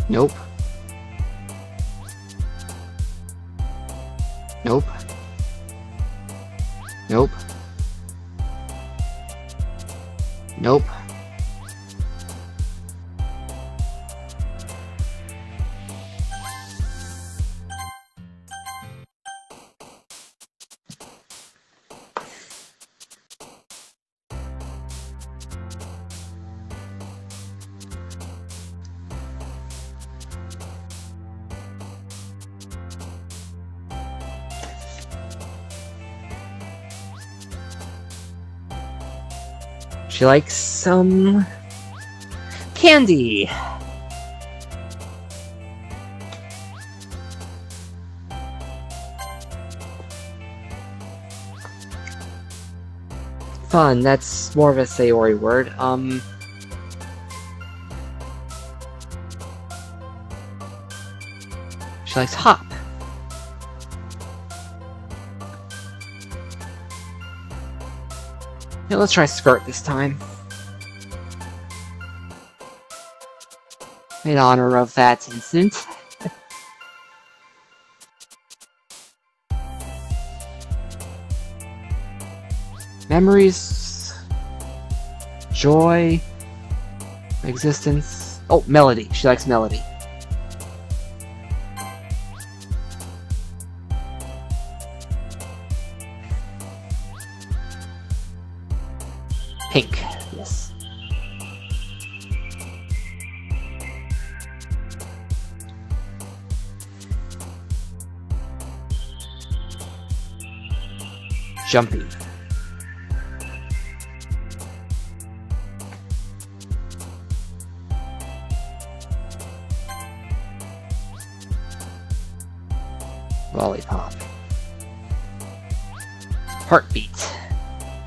Nope. Nope. Nope. Nope. She likes some candy. Fun, that's more of a Sayori word. She likes hop. Yeah, let's try skirt this time. In honor of that incident. Memories. Joy. Existence. Oh, melody. She likes melody. Pink, yes. Jumpy. Lollipop. Heartbeat,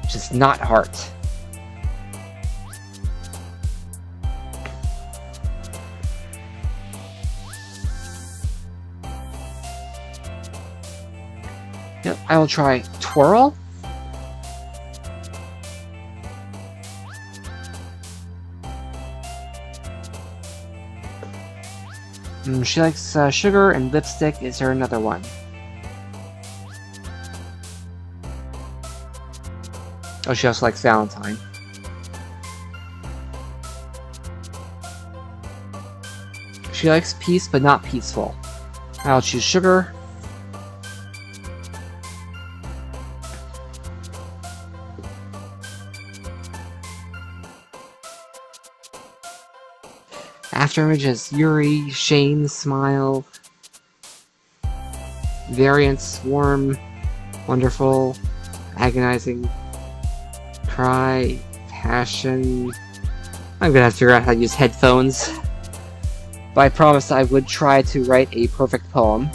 which is not heart. Yep, I will try twirl. She likes sugar and lipstick. Is there another one? Oh, she also likes Valentine. She likes peace, but not peaceful. I'll choose sugar. After images: Yuri, Shane, Smile, Variance, Warm, Wonderful, Agonizing, Cry, Passion. I'm gonna have to figure out how to use headphones. But I promised I would try to write a perfect poem.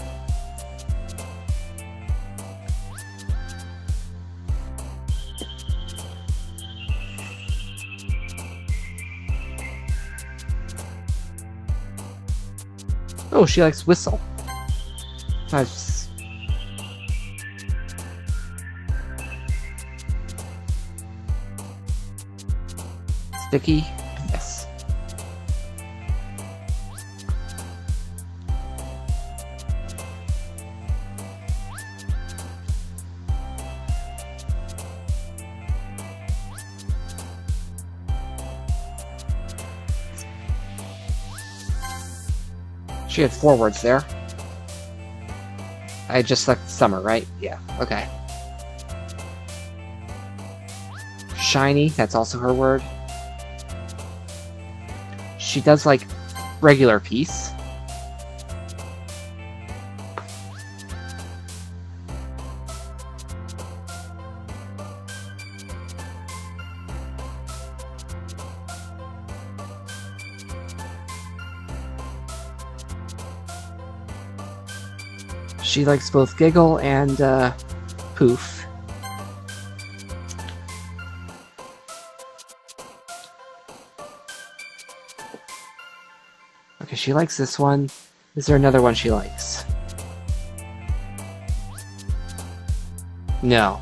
Oh, she likes whistle. Sticky? Yes. She had 4 words there. I just selected summer, right? Yeah, okay. Shiny, that's also her word. She does like regular peace. She likes both giggle and poof. Okay, she likes this one. Is there another one she likes? No.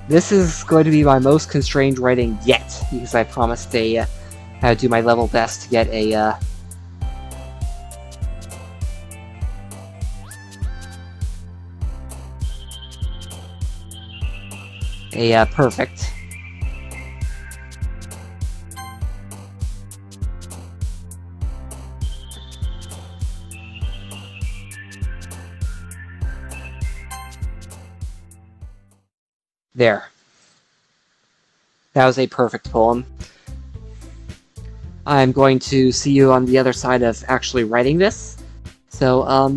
This is going to be my most constrained writing yet, because I promised I would do my level best to get a perfect. There. That was a perfect poem. I'm going to see you on the other side of actually writing this. So,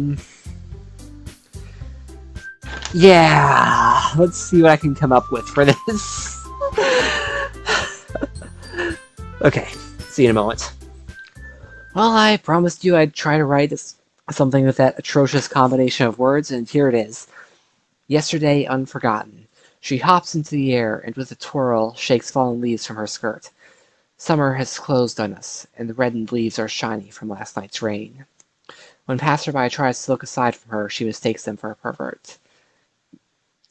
yeah, let's see what I can come up with for this. Okay, see you in a moment. Well, I promised you I'd try to write something with that atrocious combination of words, and here it is. Yesterday unforgotten. She hops into the air, and with a twirl, shakes fallen leaves from her skirt. Summer has closed on us, and the reddened leaves are shiny from last night's rain. When passerby tries to look aside from her, she mistakes them for a pervert.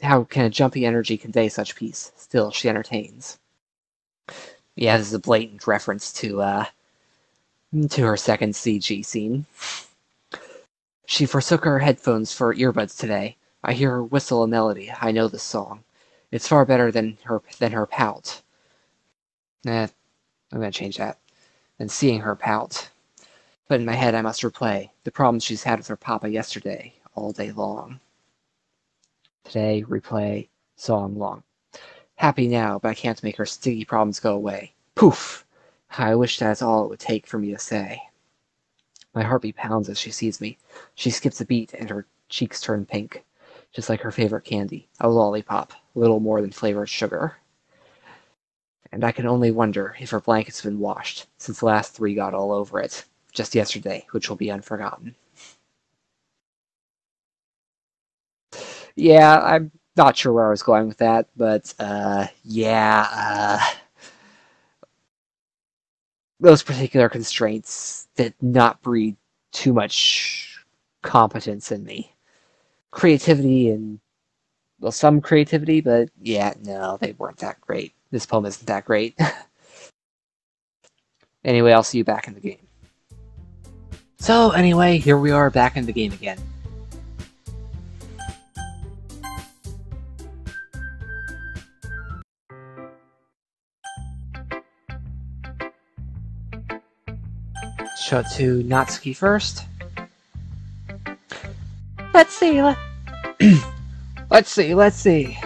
How can a jumpy energy convey such peace? Still, she entertains. Yeah, this is a blatant reference to her second CG scene. She forsook her headphones for earbuds today. I hear her whistle a melody. I know this song. It's far better than her pout. I'm gonna change that. Than seeing her pout. But in my head I must replay the problems she's had with her papa yesterday, all day long. Today, replay, song long. Happy now, but I can't make her sticky problems go away. Poof! I wish that's all it would take for me to say. My heartbeat pounds as she sees me. She skips a beat and her cheeks turn pink, just like her favorite candy, a lollipop, little more than flavored sugar. And I can only wonder if her blanket's been washed, since the last 3 got all over it, just yesterday, which will be unforgotten. Yeah, I'm not sure where I was going with that, but, those particular constraints did not breed too much competence in me. Creativity and, well, some creativity, but yeah, no, they weren't that great. This poem isn't that great. Anyway, I'll see you back in the game. So, anyway, here we are back in the game again. Show it to Natsuki first. Let's see. Let's see.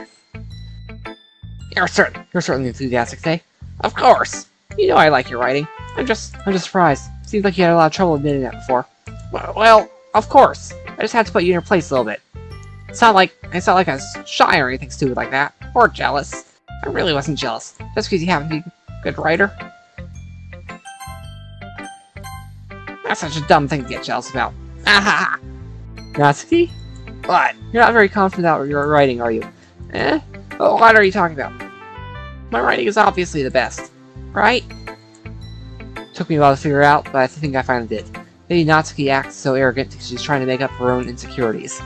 You're certainly enthusiastic today. Of course. You know I like your writing. I'm just surprised. Seems like you had a lot of trouble admitting that before. Well, of course. I just had to put you in your place a little bit. It's not like I was shy or anything stupid like that, or jealous. I really wasn't jealous. Just because you happen to be a good writer. That's such a dumb thing to get jealous about. Ahaha! Natsuki? What? You're not very confident about your writing, are you? Oh, what are you talking about? My writing is obviously the best, right? Took me a while to figure out, but I think I finally did. Maybe Natsuki acts so arrogant because she's trying to make up for her own insecurities.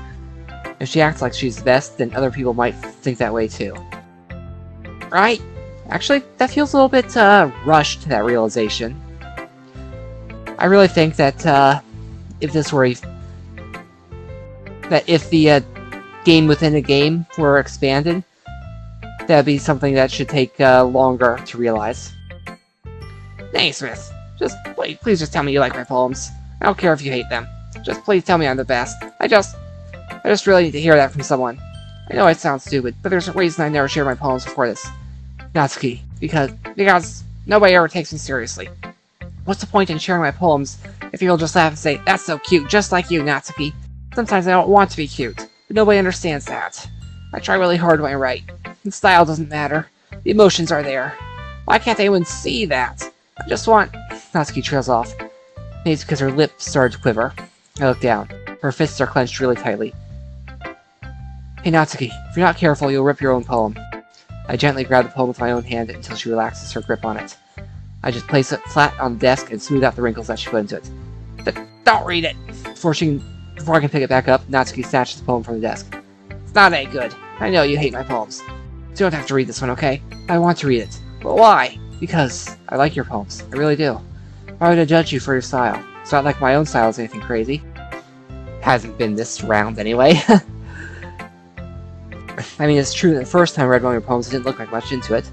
If she acts like she's the best, then other people might think that way too. Right? Actually, that feels a little bit, rushed, that realization. I really think that, if the game within a game were expanded, that'd be something that should take, longer to realize. Naysmith, please just tell me you like my poems. I don't care if you hate them. Just please tell me I'm the best. I just really need to hear that from someone. I know it sounds stupid, but there's a reason I never shared my poems before this. Natsuki, because nobody ever takes me seriously. What's the point in sharing my poems if you'll just laugh and say, "That's so cute, just like you, Natsuki"? Sometimes I don't want to be cute, but nobody understands that. I try really hard when I write. The style doesn't matter. The emotions are there. Why can't anyone see that? I just want... Natsuki trails off. Maybe it's because her lips started to quiver. I look down. Her fists are clenched really tightly. Hey Natsuki, if you're not careful, you'll rip your own poem. I gently grab the poem with my own hand until she relaxes her grip on it. I just place it flat on the desk and smooth out the wrinkles that she put into it. Don't read it! Before I can pick it back up, Natsuki snatches the poem from the desk. It's not any good. I know you hate my poems. So you don't have to read this one, okay? I want to read it. But why? Because I like your poems. I really do. Why would I judge you for your style? It's not like my own style is anything crazy. Hasn't been this round, anyway. I mean, it's true that the first time I read one of your poems, I didn't look like much into it.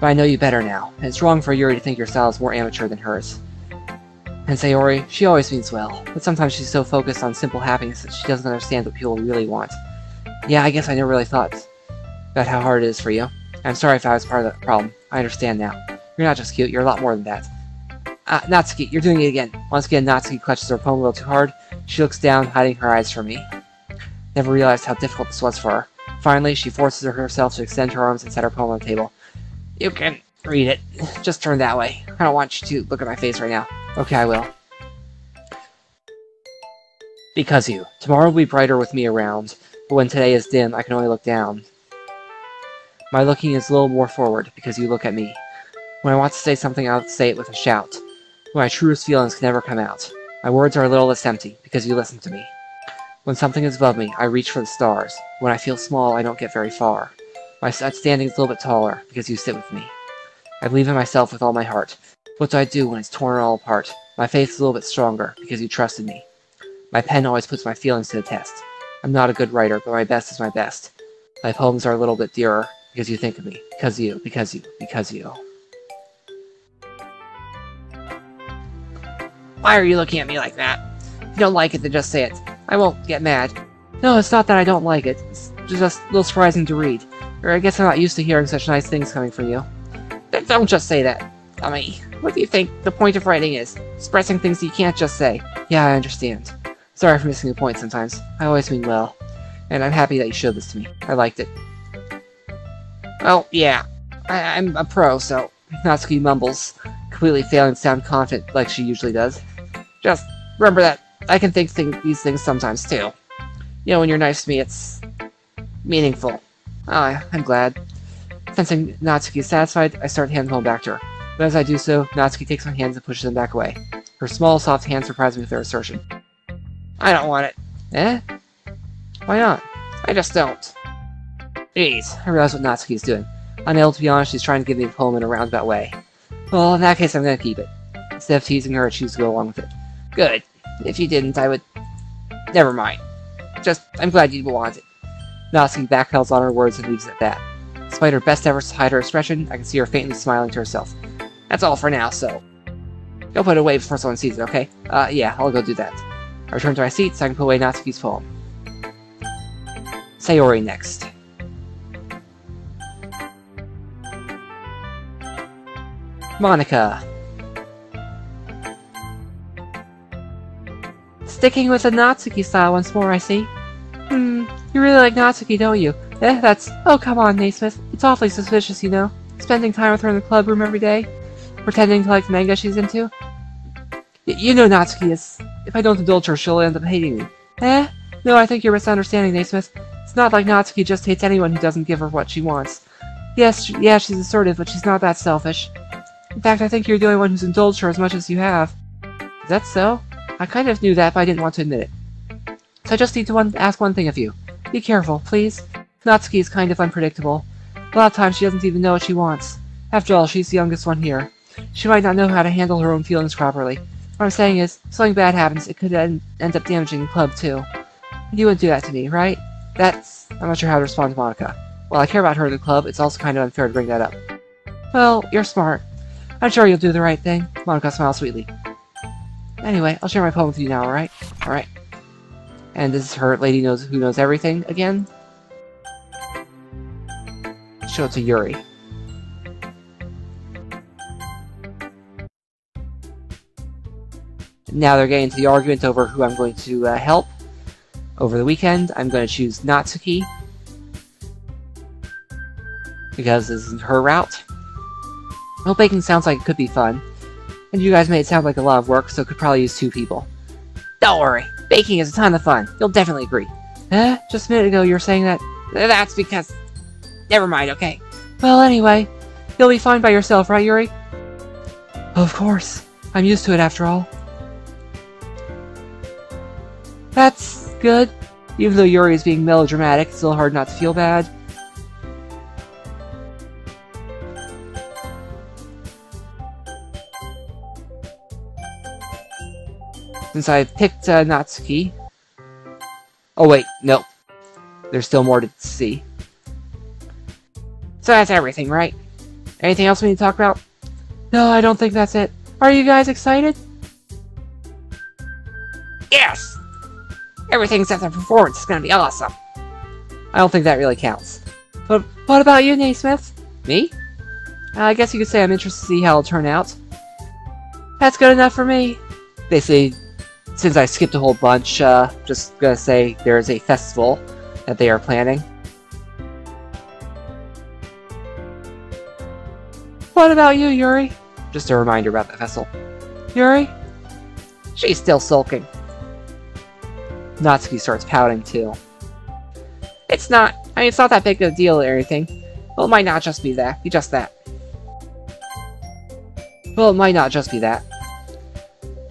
But I know you better now, and it's wrong for Yuri to think your style is more amateur than hers. And Sayori, she always means well, but sometimes she's so focused on simple happiness that she doesn't understand what people really want. Yeah, I guess I never really thought about how hard it is for you. I'm sorry if I was part of the problem. I understand now. You're not just cute, you're a lot more than that. Natsuki, you're doing it again. Once again, Natsuki clutches her poem a little too hard. She looks down, hiding her eyes from me. Never realized how difficult this was for her. Finally, she forces herself to extend her arms and set her poem on the table. You can read it. Just turn that way. I don't want you to look at my face right now. Okay, I will. Because you. Tomorrow will be brighter with me around, but when today is dim, I can only look down. My looking is a little more forward, because you look at me. When I want to say something, I'll say it with a shout. When my truest feelings can never come out. My words are a little less empty, because you listen to me. When something is above me, I reach for the stars. When I feel small, I don't get very far. My standing is a little bit taller, because you sit with me. I believe in myself with all my heart. What do I do when it's torn all apart? My faith is a little bit stronger, because you trusted me. My pen always puts my feelings to the test. I'm not a good writer, but my best is my best. My poems are a little bit dearer, because you think of me. Because you. Why are you looking at me like that? If you don't like it, then just say it. I won't get mad. No, it's not that I don't like it. It's just a little surprising to read. Or I guess I'm not used to hearing such nice things coming from you. Don't just say that. I mean, what do you think the point of writing is? Expressing things you can't just say. Yeah, I understand. Sorry for missing the point sometimes. I always mean well. And I'm happy that you showed this to me. I liked it. Well, yeah. I'm a pro, so... Natsuki mumbles, completely failing to sound confident like she usually does. Just remember that I can think these things sometimes, too. You know, when you're nice to me, it's... meaningful. Oh, I'm glad. Sensing Natsuki is satisfied, I start handing the poem back to her. But as I do so, Natsuki takes my hands and pushes them back away. Her small, soft hands surprise me with their assertion. I don't want it. Eh? Why not? I just don't. Jeez, I realize what Natsuki is doing. Unable to be honest, she's trying to give me the poem in a roundabout way. Well, in that case, I'm gonna keep it. Instead of teasing her, I choose to go along with it. Good. If you didn't, I would... Never mind. Just, I'm glad you want it. Natsuki backpedals on her words and leaves it at that. Despite her best efforts to hide her expression, I can see her faintly smiling to herself. That's all for now, so... Go put it away before someone sees it, okay? Yeah, I'll go do that. I return to my seat so I can put away Natsuki's poem. Sayori next. Monica. Sticking with the Natsuki style once more, I see. You really like Natsuki, don't you? That's... Oh, come on, Naysmith. It's awfully suspicious, you know. Spending time with her in the club room every day. Pretending to like the manga she's into. You know Natsuki is... If I don't indulge her, she'll end up hating me. No, I think you're misunderstanding, Naysmith. It's not like Natsuki just hates anyone who doesn't give her what she wants. Yes, yeah, she's assertive, but she's not that selfish. In fact, I think you're the only one who's indulged her as much as you have. Is that so? I kind of knew that, but I didn't want to admit it. So I just need to ask one thing of you. Be careful, please. Natsuki is kind of unpredictable. A lot of times she doesn't even know what she wants. After all, she's the youngest one here. She might not know how to handle her own feelings properly. What I'm saying is, if something bad happens, it could end up damaging the club too. And you wouldn't do that to me, right? That's... I'm not sure how to respond to Monica. While I care about her in the club, it's also kind of unfair to bring that up. Well, you're smart. I'm sure you'll do the right thing. Monica smiles sweetly. Anyway, I'll share my poem with you now, alright? Alright. And this is her lady who knows everything again. Show it to Yuri. Now they're getting into the argument over who I'm going to help. Over the weekend, I'm going to choose Natsuki. Because this is her route. Well, baking sounds like it could be fun. And you guys made it sound like a lot of work, so it could probably use 2 people. Don't worry, baking is a ton of fun. You'll definitely agree. Just a minute ago you were saying that... That's because... Never mind, okay. Well, anyway, you'll be fine by yourself, right, Yuri? Of course. I'm used to it after all. That's good. Even though Yuri is being melodramatic, it's still hard not to feel bad. Since I picked Natsuki... Oh wait, no. There's still more to see. So that's everything, right? Anything else we need to talk about? No, I don't think that's it. Are you guys excited? Yes! Everything except the performance is gonna be awesome. I don't think that really counts. But what about you, Naysmith? Me? I guess you could say I'm interested to see how it'll turn out. That's good enough for me. Basically, since I skipped a whole bunch, just gonna say there's a festival that they are planning. What about you, Yuri? Just a reminder about the festival. Yuri? She's still sulking. Natsuki starts pouting too. It's not that big of a deal or anything. Well, it might not just be that. Well, it might not just be that.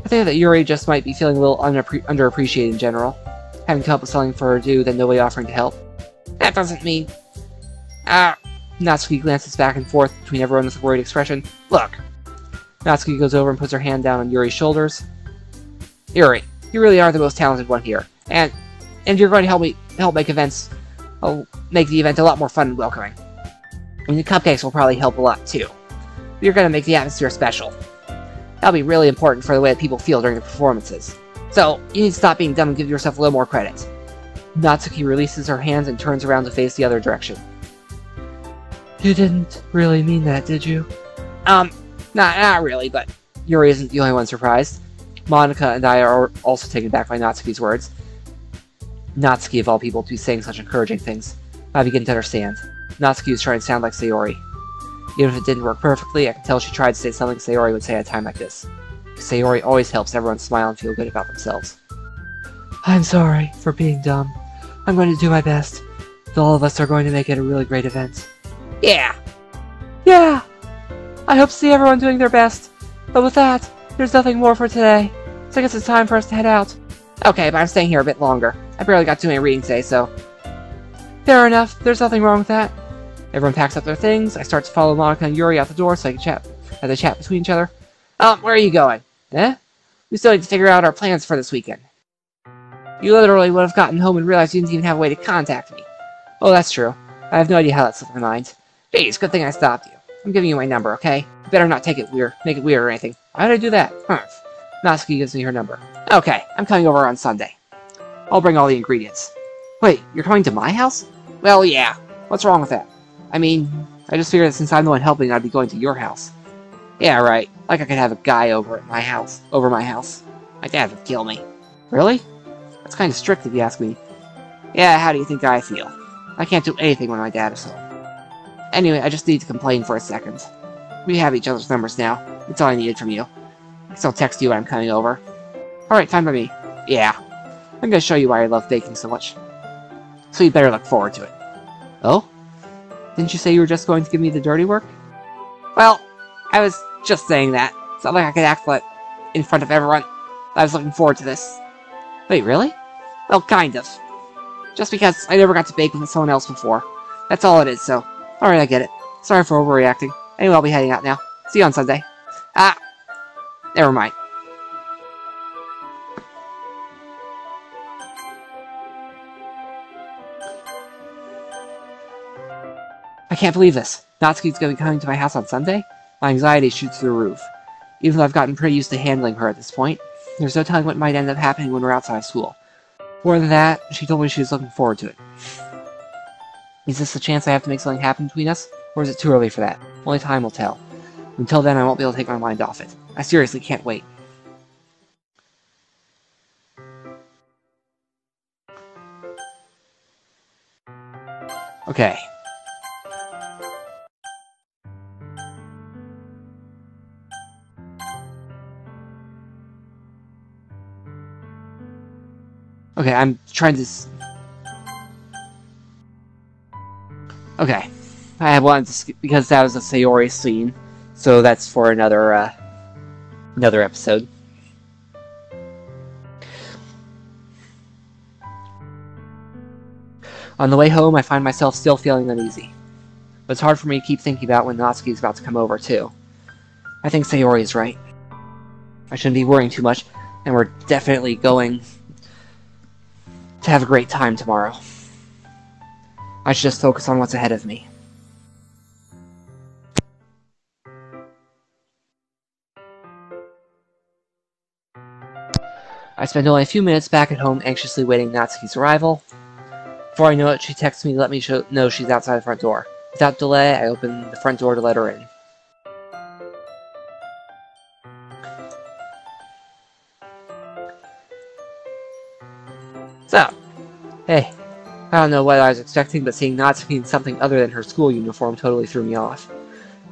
I think that Yuri just might be feeling a little underappreciated in general. Having come up with something for her to do, then nobody offering to help. That doesn't mean... Natsuki glances back and forth between everyone with a worried expression. Look! Natsuki goes over and puts her hand down on Yuri's shoulders. Yuri, you really are the most talented one here. And you're going to help make events... make the event a lot more fun and welcoming. And the cupcakes will probably help a lot too. You're going to make the atmosphere special. That'll be really important for the way that people feel during the performances. So, you need to stop being dumb and give yourself a little more credit. Natsuki releases her hands and turns around to face the other direction. You didn't really mean that, did you? Not really, but Yuri isn't the only one surprised. Monica and I are also taken back by Natsuki's words. Natsuki, of all people, to be saying such encouraging things. I begin to understand. Natsuki was trying to sound like Sayori. Even if it didn't work perfectly, I could tell she tried to say something Sayori would say at a time like this. Sayori always helps everyone smile and feel good about themselves. I'm sorry for being dumb. I'm going to do my best. All of us are going to make it a really great event. Yeah! Yeah! I hope to see everyone doing their best. But with that, there's nothing more for today. So I guess it's time for us to head out. Okay, but I'm staying here a bit longer. I barely got to my reading today, so... Fair enough, there's nothing wrong with that. Everyone packs up their things. I start to follow Monica and Yuri out the door so they can chat between each other. Where are you going? Eh? We still need to figure out our plans for this weekend. You literally would have gotten home and realized you didn't even have a way to contact me. Oh, that's true. I have no idea how that slipped my mind. Jeez, good thing I stopped you. I'm giving you my number, okay? You better not make it weird or anything. Why did I do that? Natsuki gives me her number. Okay, I'm coming over on Sunday. I'll bring all the ingredients. Wait, you're coming to my house? Well, yeah. What's wrong with that? I mean, I just figured that since I'm the one helping, I'd be going to your house. Yeah, right. Like I could have a guy over my house. My dad would kill me. Really? That's kind of strict if you ask me. Yeah, how do you think I feel? I can't do anything when my dad is home. Anyway, I just need to complain for a second. We have each other's numbers now. That's all I needed from you. I still text you when I'm coming over. Alright, fine by me. Yeah. I'm gonna show you why I love baking so much. So you better look forward to it. Oh? Didn't you say you were just going to give me the dirty work? Well, I was just saying that. It's not like I could act like in front of everyone. I was looking forward to this. Wait, really? Well, kind of. Just because I never got to bake with someone else before. That's all it is, so... Alright, I get it. Sorry for overreacting. Anyway, I'll be heading out now. See you on Sunday. Never mind. I can't believe this. Natsuki's going to be coming to my house on Sunday? My anxiety shoots through the roof. Even though I've gotten pretty used to handling her at this point, there's no telling what might end up happening when we're outside of school. More than that, she told me she was looking forward to it. Is this a chance I have to make something happen between us? Or is it too early for that? Only time will tell. Until then, I won't be able to take my mind off it. I seriously can't wait. Okay. Okay, I'm trying to... Okay. I wanted to... Because that was a Sayori scene. So that's for another episode. On the way home, I find myself still feeling uneasy. But it's hard for me to keep thinking about when Natsuki is about to come over, too. I think Sayori is right. I shouldn't be worrying too much, and we're definitely going to have a great time tomorrow. I should just focus on what's ahead of me. I spend only a few minutes back at home anxiously waiting Natsuki's arrival. Before I know it, she texts me to let me know she's outside the front door. Without delay, I open the front door to let her in. So, hey, I don't know what I was expecting, but seeing Natsuki in something other than her school uniform totally threw me off.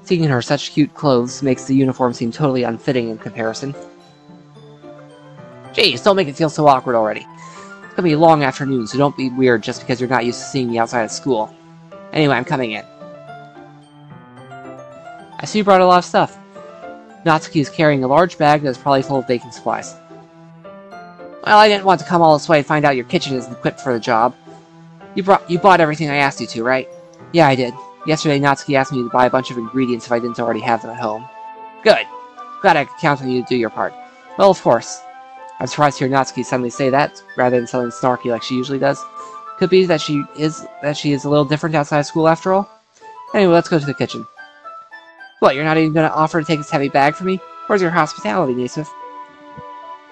Seeing her such cute clothes makes the uniform seem totally unfitting in comparison. Jeez, don't make it feel so awkward already. It's gonna be a long afternoon, so don't be weird just because you're not used to seeing me outside of school. Anyway, I'm coming in. I see you brought a lot of stuff. Natsuki is carrying a large bag that is probably full of baking supplies. Well, I didn't want to come all this way and find out your kitchen isn't equipped for the job. You bought everything I asked you to, right? Yeah, I did. Yesterday, Natsuki asked me to buy a bunch of ingredients if I didn't already have them at home. Good. Glad I could count on you to do your part. Well, of course. I'm surprised to hear Natsuki suddenly say that, rather than something snarky like she usually does. Could be that she is a little different outside of school after all. Anyway, let's go to the kitchen. What, you're not even going to offer to take this heavy bag for me? Where's your hospitality, Naysmith?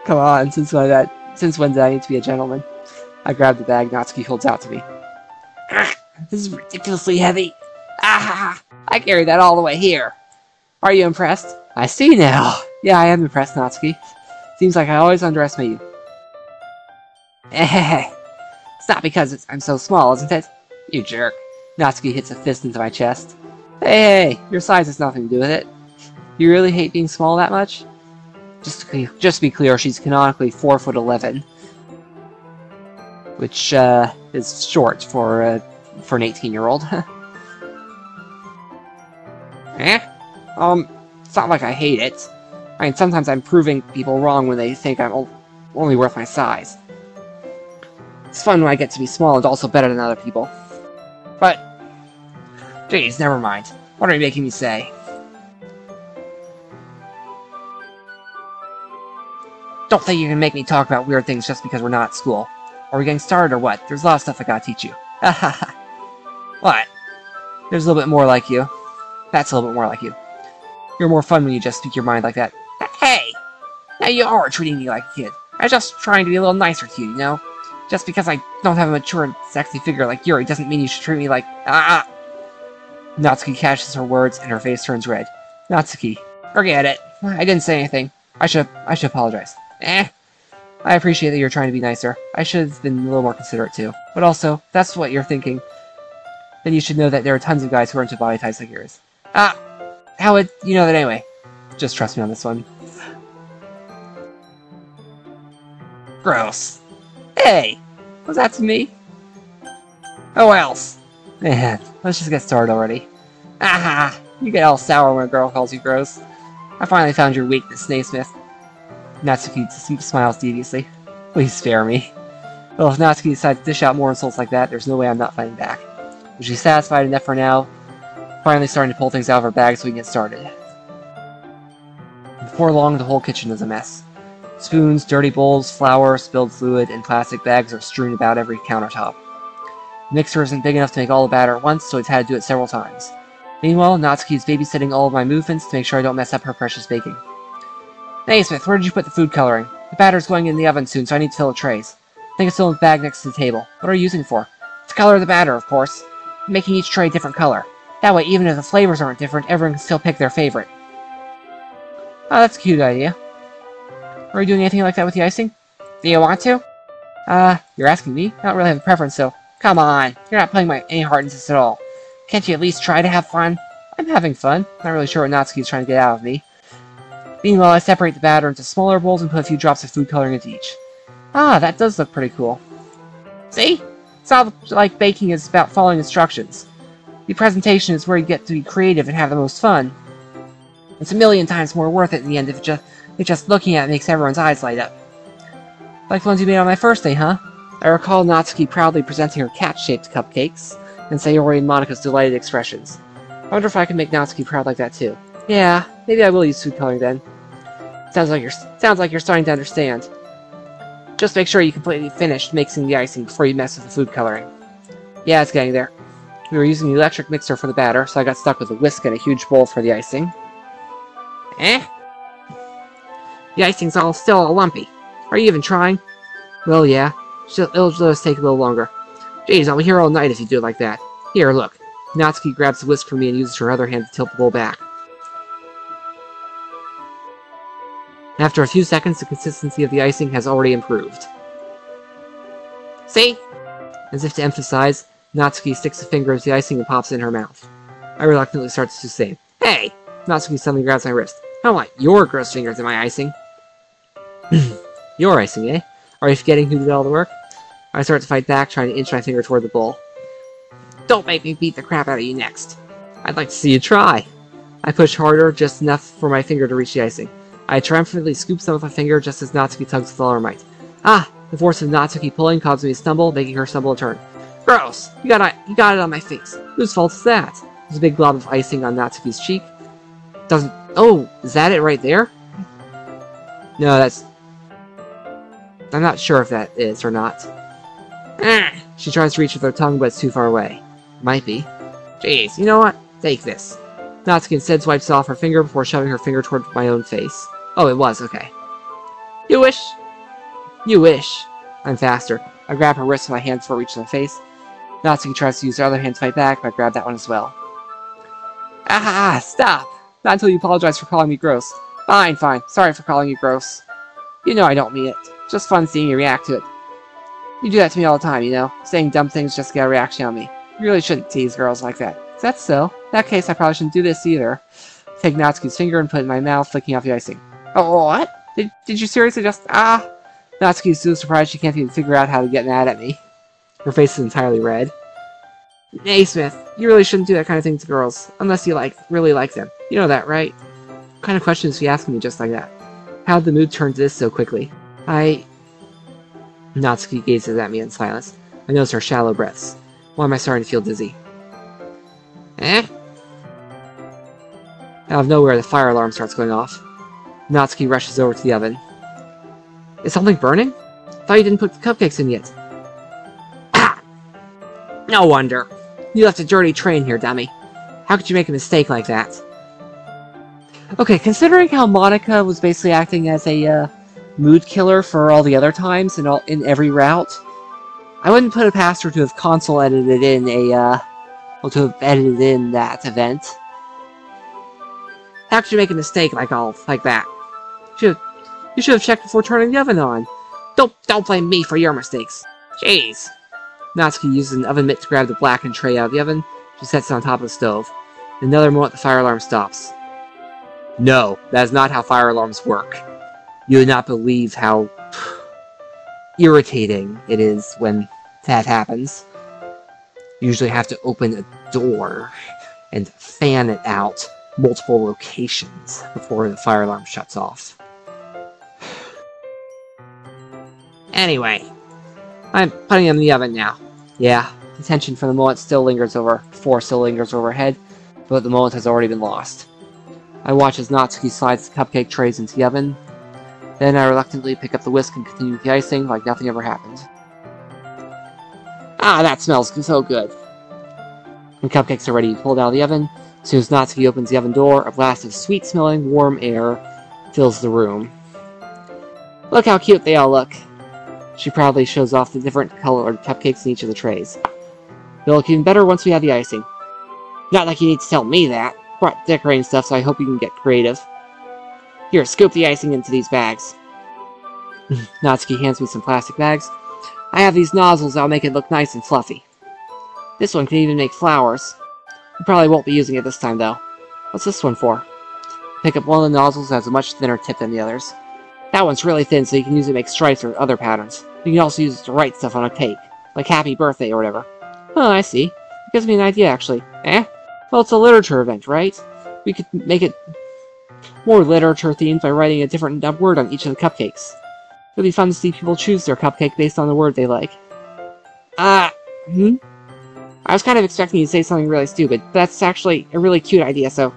Come on, since when did I need to be a gentleman? I grab the bag Natsuki holds out to me. This is ridiculously heavy. Ah! I carried that all the way here. Are you impressed? I see now. Yeah, I am impressed, Natsuki. Seems like I always underestimate you. It's not because I'm so small, isn't it? You jerk. Natsuki hits a fist into my chest. Hey, your size has nothing to do with it. You really hate being small that much? Just to be clear, she's canonically 4'11", which is short for an 18-year-old. It's not like I hate it. I mean, sometimes I'm proving people wrong when they think I'm only worth my size. It's fun when I get to be small and also better than other people. But, geez, never mind. What are you making me say? Don't think you can make me talk about weird things just because we're not at school. Are we getting started or what? There's a lot of stuff I gotta teach you. What? There's a little bit more like you. That's a little bit more like you. You're more fun when you just speak your mind like that. Hey! Now you are treating me like a kid. I'm just trying to be a little nicer to you, you know? Just because I don't have a mature and sexy figure like Yuri doesn't mean you should treat me like... Natsuki catches her words and her face turns red. Natsuki, forget it. I didn't say anything. I should apologize. I appreciate that you're trying to be nicer. I should have been a little more considerate too. But also, if that's what you're thinking, then you should know that there are tons of guys who are into body types like yours. How would you know that anyway? Just trust me on this one. Gross. Hey! Was that to me? Oh else? Man, let's just get started already. Aha! You get all sour when a girl calls you gross. I finally found your weakness, Naysmith. Natsuki smiles deviously. Please spare me. Well, if Natsuki decides to dish out more insults like that, there's no way I'm not fighting back. But she's satisfied enough for now, finally starting to pull things out of her bag so we can get started. Before long, the whole kitchen is a mess. Spoons, dirty bowls, flour, spilled fluid, and plastic bags are strewn about every countertop. The mixer isn't big enough to make all the batter at once, so he's had to do it several times. Meanwhile, Natsuki is babysitting all of my movements to make sure I don't mess up her precious baking. Naysmith, where did you put the food coloring? The batter's going in the oven soon, so I need to fill the trays. I think it's still in the bag next to the table. What are you using for? To color the batter, of course. I'm making each tray a different color. That way, even if the flavors aren't different, everyone can still pick their favorite. Oh, that's a cute idea. Are you doing anything like that with the icing? Do you want to? You're asking me? I don't really have a preference, so... Come on, you're not putting any heart into this at all. Can't you at least try to have fun? I'm having fun. Not really sure what Natsuki is trying to get out of me. Meanwhile, I separate the batter into smaller bowls and put a few drops of food coloring into each. Ah, that does look pretty cool. See? It's not like baking is about following instructions. The presentation is where you get to be creative and have the most fun. It's a million times more worth it in the end if just looking at it makes everyone's eyes light up. Like the ones you made on my first day, huh? I recall Natsuki proudly presenting her cat-shaped cupcakes, and Sayori and Monika's delighted expressions. I wonder if I can make Natsuki proud like that too. Yeah, maybe I will use food coloring then. Sounds like you're starting to understand. Just make sure you completely finished mixing the icing before you mess with the food coloring. Yeah, it's getting there. We were using the electric mixer for the batter, so I got stuck with a whisk and a huge bowl for the icing. The icing's still all lumpy. Are you even trying? Well, yeah. It'll just take a little longer. Jeez, I'll be here all night if you do it like that. Here, look. Natsuki grabs the whisk from me and uses her other hand to tilt the bowl back. After a few seconds, the consistency of the icing has already improved. See? As if to emphasize, Natsuki sticks a finger into the icing and pops it in her mouth. I reluctantly start to do the same. Hey! Natsuki suddenly grabs my wrist. I don't want your gross fingers in my icing. Your icing, eh? Are you forgetting who did all the work? I start to fight back, trying to inch my finger toward the bowl. Don't make me beat the crap out of you next. I'd like to see you try. I push harder, just enough for my finger to reach the icing. I triumphantly scoop some with my finger just as Natsuki tugs with all her might. Ah! The force of Natsuki pulling causes me to stumble, making her stumble in turn. Gross! You got it on my face. Whose fault is that? There's a big glob of icing on Natsuki's cheek. Oh, is that it right there? No, that's... I'm not sure if that is or not. She tries to reach with her tongue, but it's too far away. Might be. Jeez, you know what? Take this. Natsuki instead swipes off her finger before shoving her finger toward my own face. Oh, it was, okay. You wish? You wish. I'm faster. I grab her wrist with my hand before it reaches my face. Natsuki tries to use her other hand to fight back, but I grab that one as well. Ah, stop! Not until you apologize for calling me gross. Fine, fine. Sorry for calling you gross. You know I don't mean it. Just fun seeing you react to it. You do that to me all the time, you know? Saying dumb things just to get a reaction on me. You really shouldn't tease girls like that. Is that so? In that case, I probably shouldn't do this either. Take Natsuki's finger and put it in my mouth, flicking off the icing. Oh, what? Did you seriously just... Ah! Natsuki's so surprised she can't even figure out how to get mad at me. Her face is entirely red. Naysmith, you really shouldn't do that kind of thing to girls, unless you really like them. You know that, right? What kind of questions is she asking me just like that? How did the mood turn to this so quickly? Natsuki gazes at me in silence. I notice her shallow breaths. Why am I starting to feel dizzy? Eh? Out of nowhere, the fire alarm starts going off. Natsuki rushes over to the oven. Is something burning? Thought you didn't put the cupcakes in yet. Ah! No wonder. You left a dirty train here, dummy. How could you make a mistake like that? Okay, considering how Monica was basically acting as a mood killer for all the other times in every route, I wouldn't put it past her to have console edited in to have edited in that event. How could you make a mistake like that? You should have checked before turning the oven on. Don't blame me for your mistakes. Jeez. Natsuki uses an oven mitt to grab the blackened tray out of the oven. She sets it on top of the stove. In another moment, the fire alarm stops. No, that is not how fire alarms work. You would not believe how irritating it is when that happens. You usually have to open a door and fan it out multiple locations before the fire alarm shuts off. Anyway, I'm putting them in the oven now. Yeah, the tension from the moment still lingers overhead, but the moment has already been lost. I watch as Natsuki slides the cupcake trays into the oven. Then I reluctantly pick up the whisk and continue with the icing like nothing ever happened. Ah, that smells so good. When cupcakes are ready to be pulled out of the oven, as soon as Natsuki opens the oven door, a blast of sweet-smelling, warm air fills the room. Look how cute they all look. She proudly shows off the different colored cupcakes in each of the trays. They'll look even better once we have the icing. Not like you need to tell me that. Brought decorating stuff, so I hope you can get creative. Here, scoop the icing into these bags. Natsuki hands me some plastic bags. I have these nozzles that'll make it look nice and fluffy. This one can even make flowers. You probably won't be using it this time, though. What's this one for? Pick up one of the nozzles that has a much thinner tip than the others. That one's really thin, so you can use it to make stripes or other patterns. You can also use it to write stuff on a cake, like Happy Birthday or whatever. Oh, I see. It gives me an idea, actually. Eh? Well, it's a literature event, right? We could make it more literature-themed by writing a different word on each of the cupcakes. It'll be fun to see people choose their cupcake based on the word they like. I was kind of expecting you to say something really stupid, but that's actually a really cute idea, so,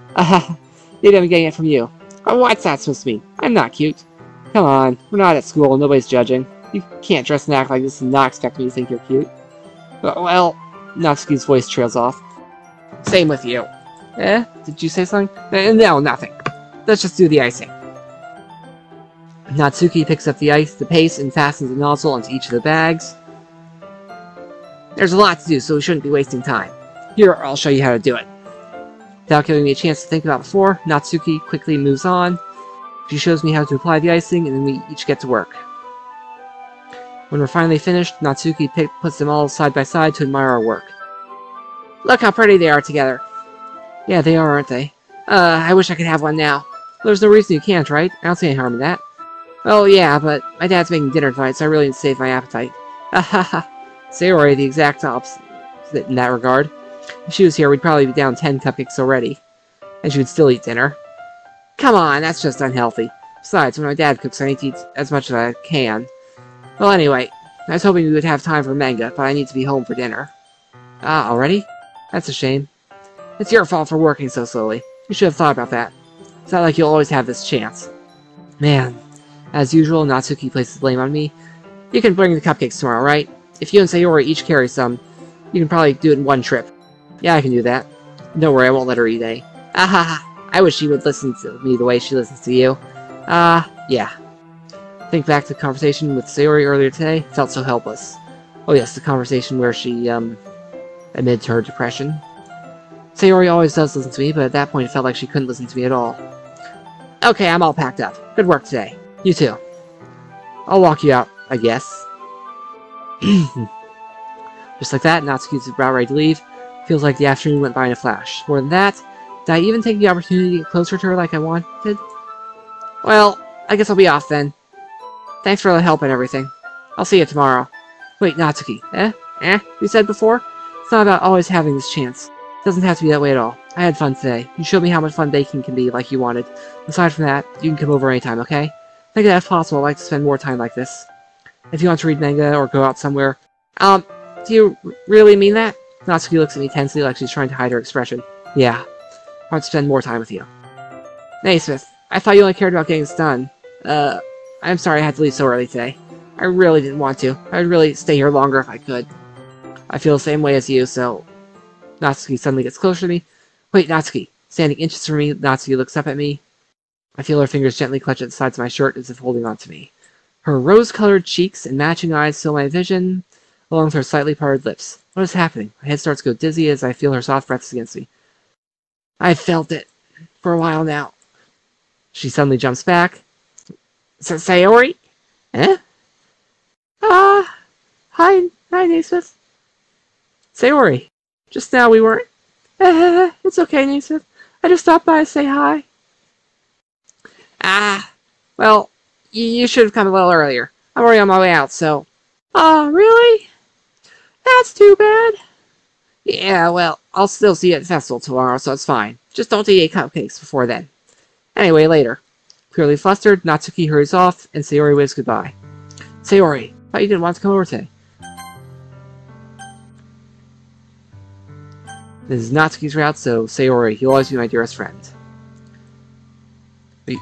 maybe I'm getting it from you. Oh, what's that supposed to mean? I'm not cute. Come on, we're not at school, nobody's judging. You can't dress and act like this and not expect me to think you're cute. Well, Natsuki's voice trails off. Same with you. Eh? Did you say something? No, nothing. Let's just do the icing. Natsuki picks up the paste and fastens the nozzle onto each of the bags. There's a lot to do, so we shouldn't be wasting time. Here, I'll show you how to do it. Without giving me a chance to think about it before, Natsuki quickly moves on. She shows me how to apply the icing, and then we each get to work. When we're finally finished, Natsuki puts them all side by side to admire our work. Look how pretty they are together. Yeah, they are, aren't they? I wish I could have one now. There's no reason you can't, right? I don't see any harm in that. Oh, yeah, but my dad's making dinner tonight, so I really need to save my appetite. Hahaha. Sayori, the exact opposite in that regard. If she was here, we'd probably be down 10 cupcakes already. And she would still eat dinner. Come on, that's just unhealthy. Besides, when my dad cooks, I need to eat as much as I can. Well, anyway, I was hoping we would have time for manga, but I need to be home for dinner. Ah, already? That's a shame. It's your fault for working so slowly. You should have thought about that. It's not like you'll always have this chance. Man. As usual, Natsuki places blame on me. You can bring the cupcakes tomorrow, right? If you and Sayori each carry some, you can probably do it in one trip. Yeah, I can do that. Don't worry, I won't let her eat any. Ahaha. I wish she would listen to me the way she listens to you. Yeah. Think back to the conversation with Sayori earlier today. Felt so helpless. Oh yes, the conversation where she, admitted to her depression. Sayori always does listen to me, but at that point it felt like she couldn't listen to me at all. Okay, I'm all packed up. Good work today. You too. I'll walk you out, I guess. Just like that, Natsuki's about ready to leave. Feels like the afternoon went by in a flash. More than that, did I even take the opportunity to get closer to her like I wanted? Well, I guess I'll be off then. Thanks for the help and everything. I'll see you tomorrow. Wait, Natsuki. You said before? It's not about always having this chance. It doesn't have to be that way at all. I had fun today. You showed me how much fun baking can be like you wanted. Aside from that, you can come over anytime, okay? I think that if possible, I'd like to spend more time like this. If you want to read manga or go out somewhere. Do you really mean that? Natsuki looks at me tensely like she's trying to hide her expression. Yeah. I want to spend more time with you. Naysmith, I thought you only cared about getting this done. I'm sorry I had to leave so early today. I really didn't want to. I'd really stay here longer if I could. I feel the same way as you, so... Natsuki suddenly gets closer to me. Wait, Natsuki. Standing inches from me, Natsuki looks up at me. I feel her fingers gently clutch at the sides of my shirt as if holding on to me. Her rose-colored cheeks and matching eyes fill my vision, along with her slightly parted lips. What is happening? My head starts to go dizzy as I feel her soft breaths against me. I've felt it. For a while now. She suddenly jumps back. Sayori? Eh? Hi, Naysmith. Sayori. Just now we weren't... it's okay, Naysmith. I just stopped by to say hi. Well, you should have come a little earlier. I'm already on my way out, so... Really? That's too bad. Yeah, well, I'll still see you at the festival tomorrow, so it's fine. Just don't eat cupcakes before then. Anyway, later. Clearly flustered, Natsuki hurries off, and Sayori waves goodbye. Sayori, thought you didn't want to come over today. This is Natsuki's route, so Sayori, you'll always be my dearest friend.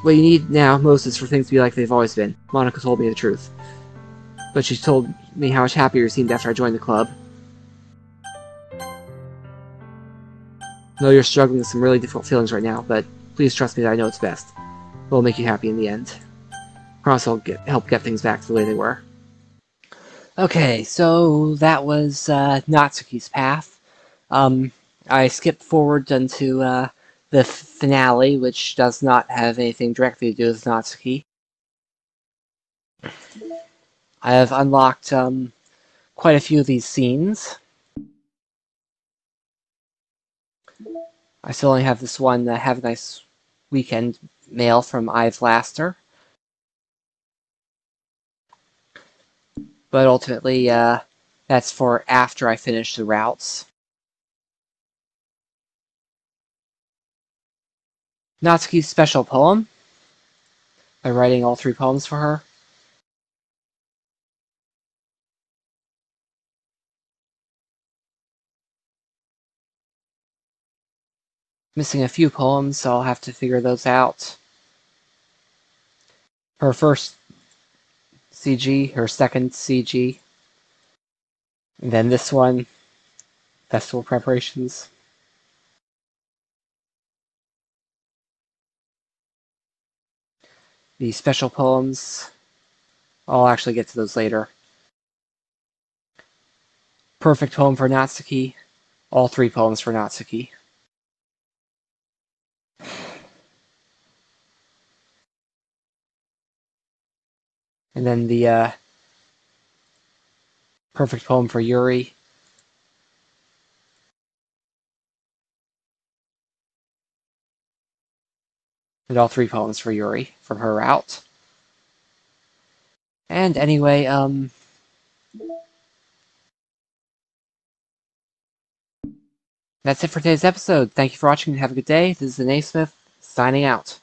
What you need now most is for things to be like they've always been. Monica told me the truth. But she told me how much happier you seemed after I joined the club. I know you're struggling with some really difficult feelings right now, but please trust me that I know it's best. It will make you happy in the end. I promise I'll help get things back to the way they were. Okay, so that was Natsuki's path. I skipped forward into the finale, which does not have anything directly to do with Natsuki. I have unlocked quite a few of these scenes. I still only have this one, have a nice weekend mail from I've Laster. But ultimately, that's for after I finish the routes. Natsuki's special poem, by writing all 3 poems for her. Missing a few poems, so I'll have to figure those out. Her first CG, her second CG, and then this one, festival preparations. The special poems, I'll actually get to those later. Perfect poem for Natsuki, all 3 poems for Natsuki. And then the perfect poem for Yuri. And all 3 poems for Yuri from her route. And anyway, that's it for today's episode. Thank you for watching and have a good day. This is the Naysmith, signing out.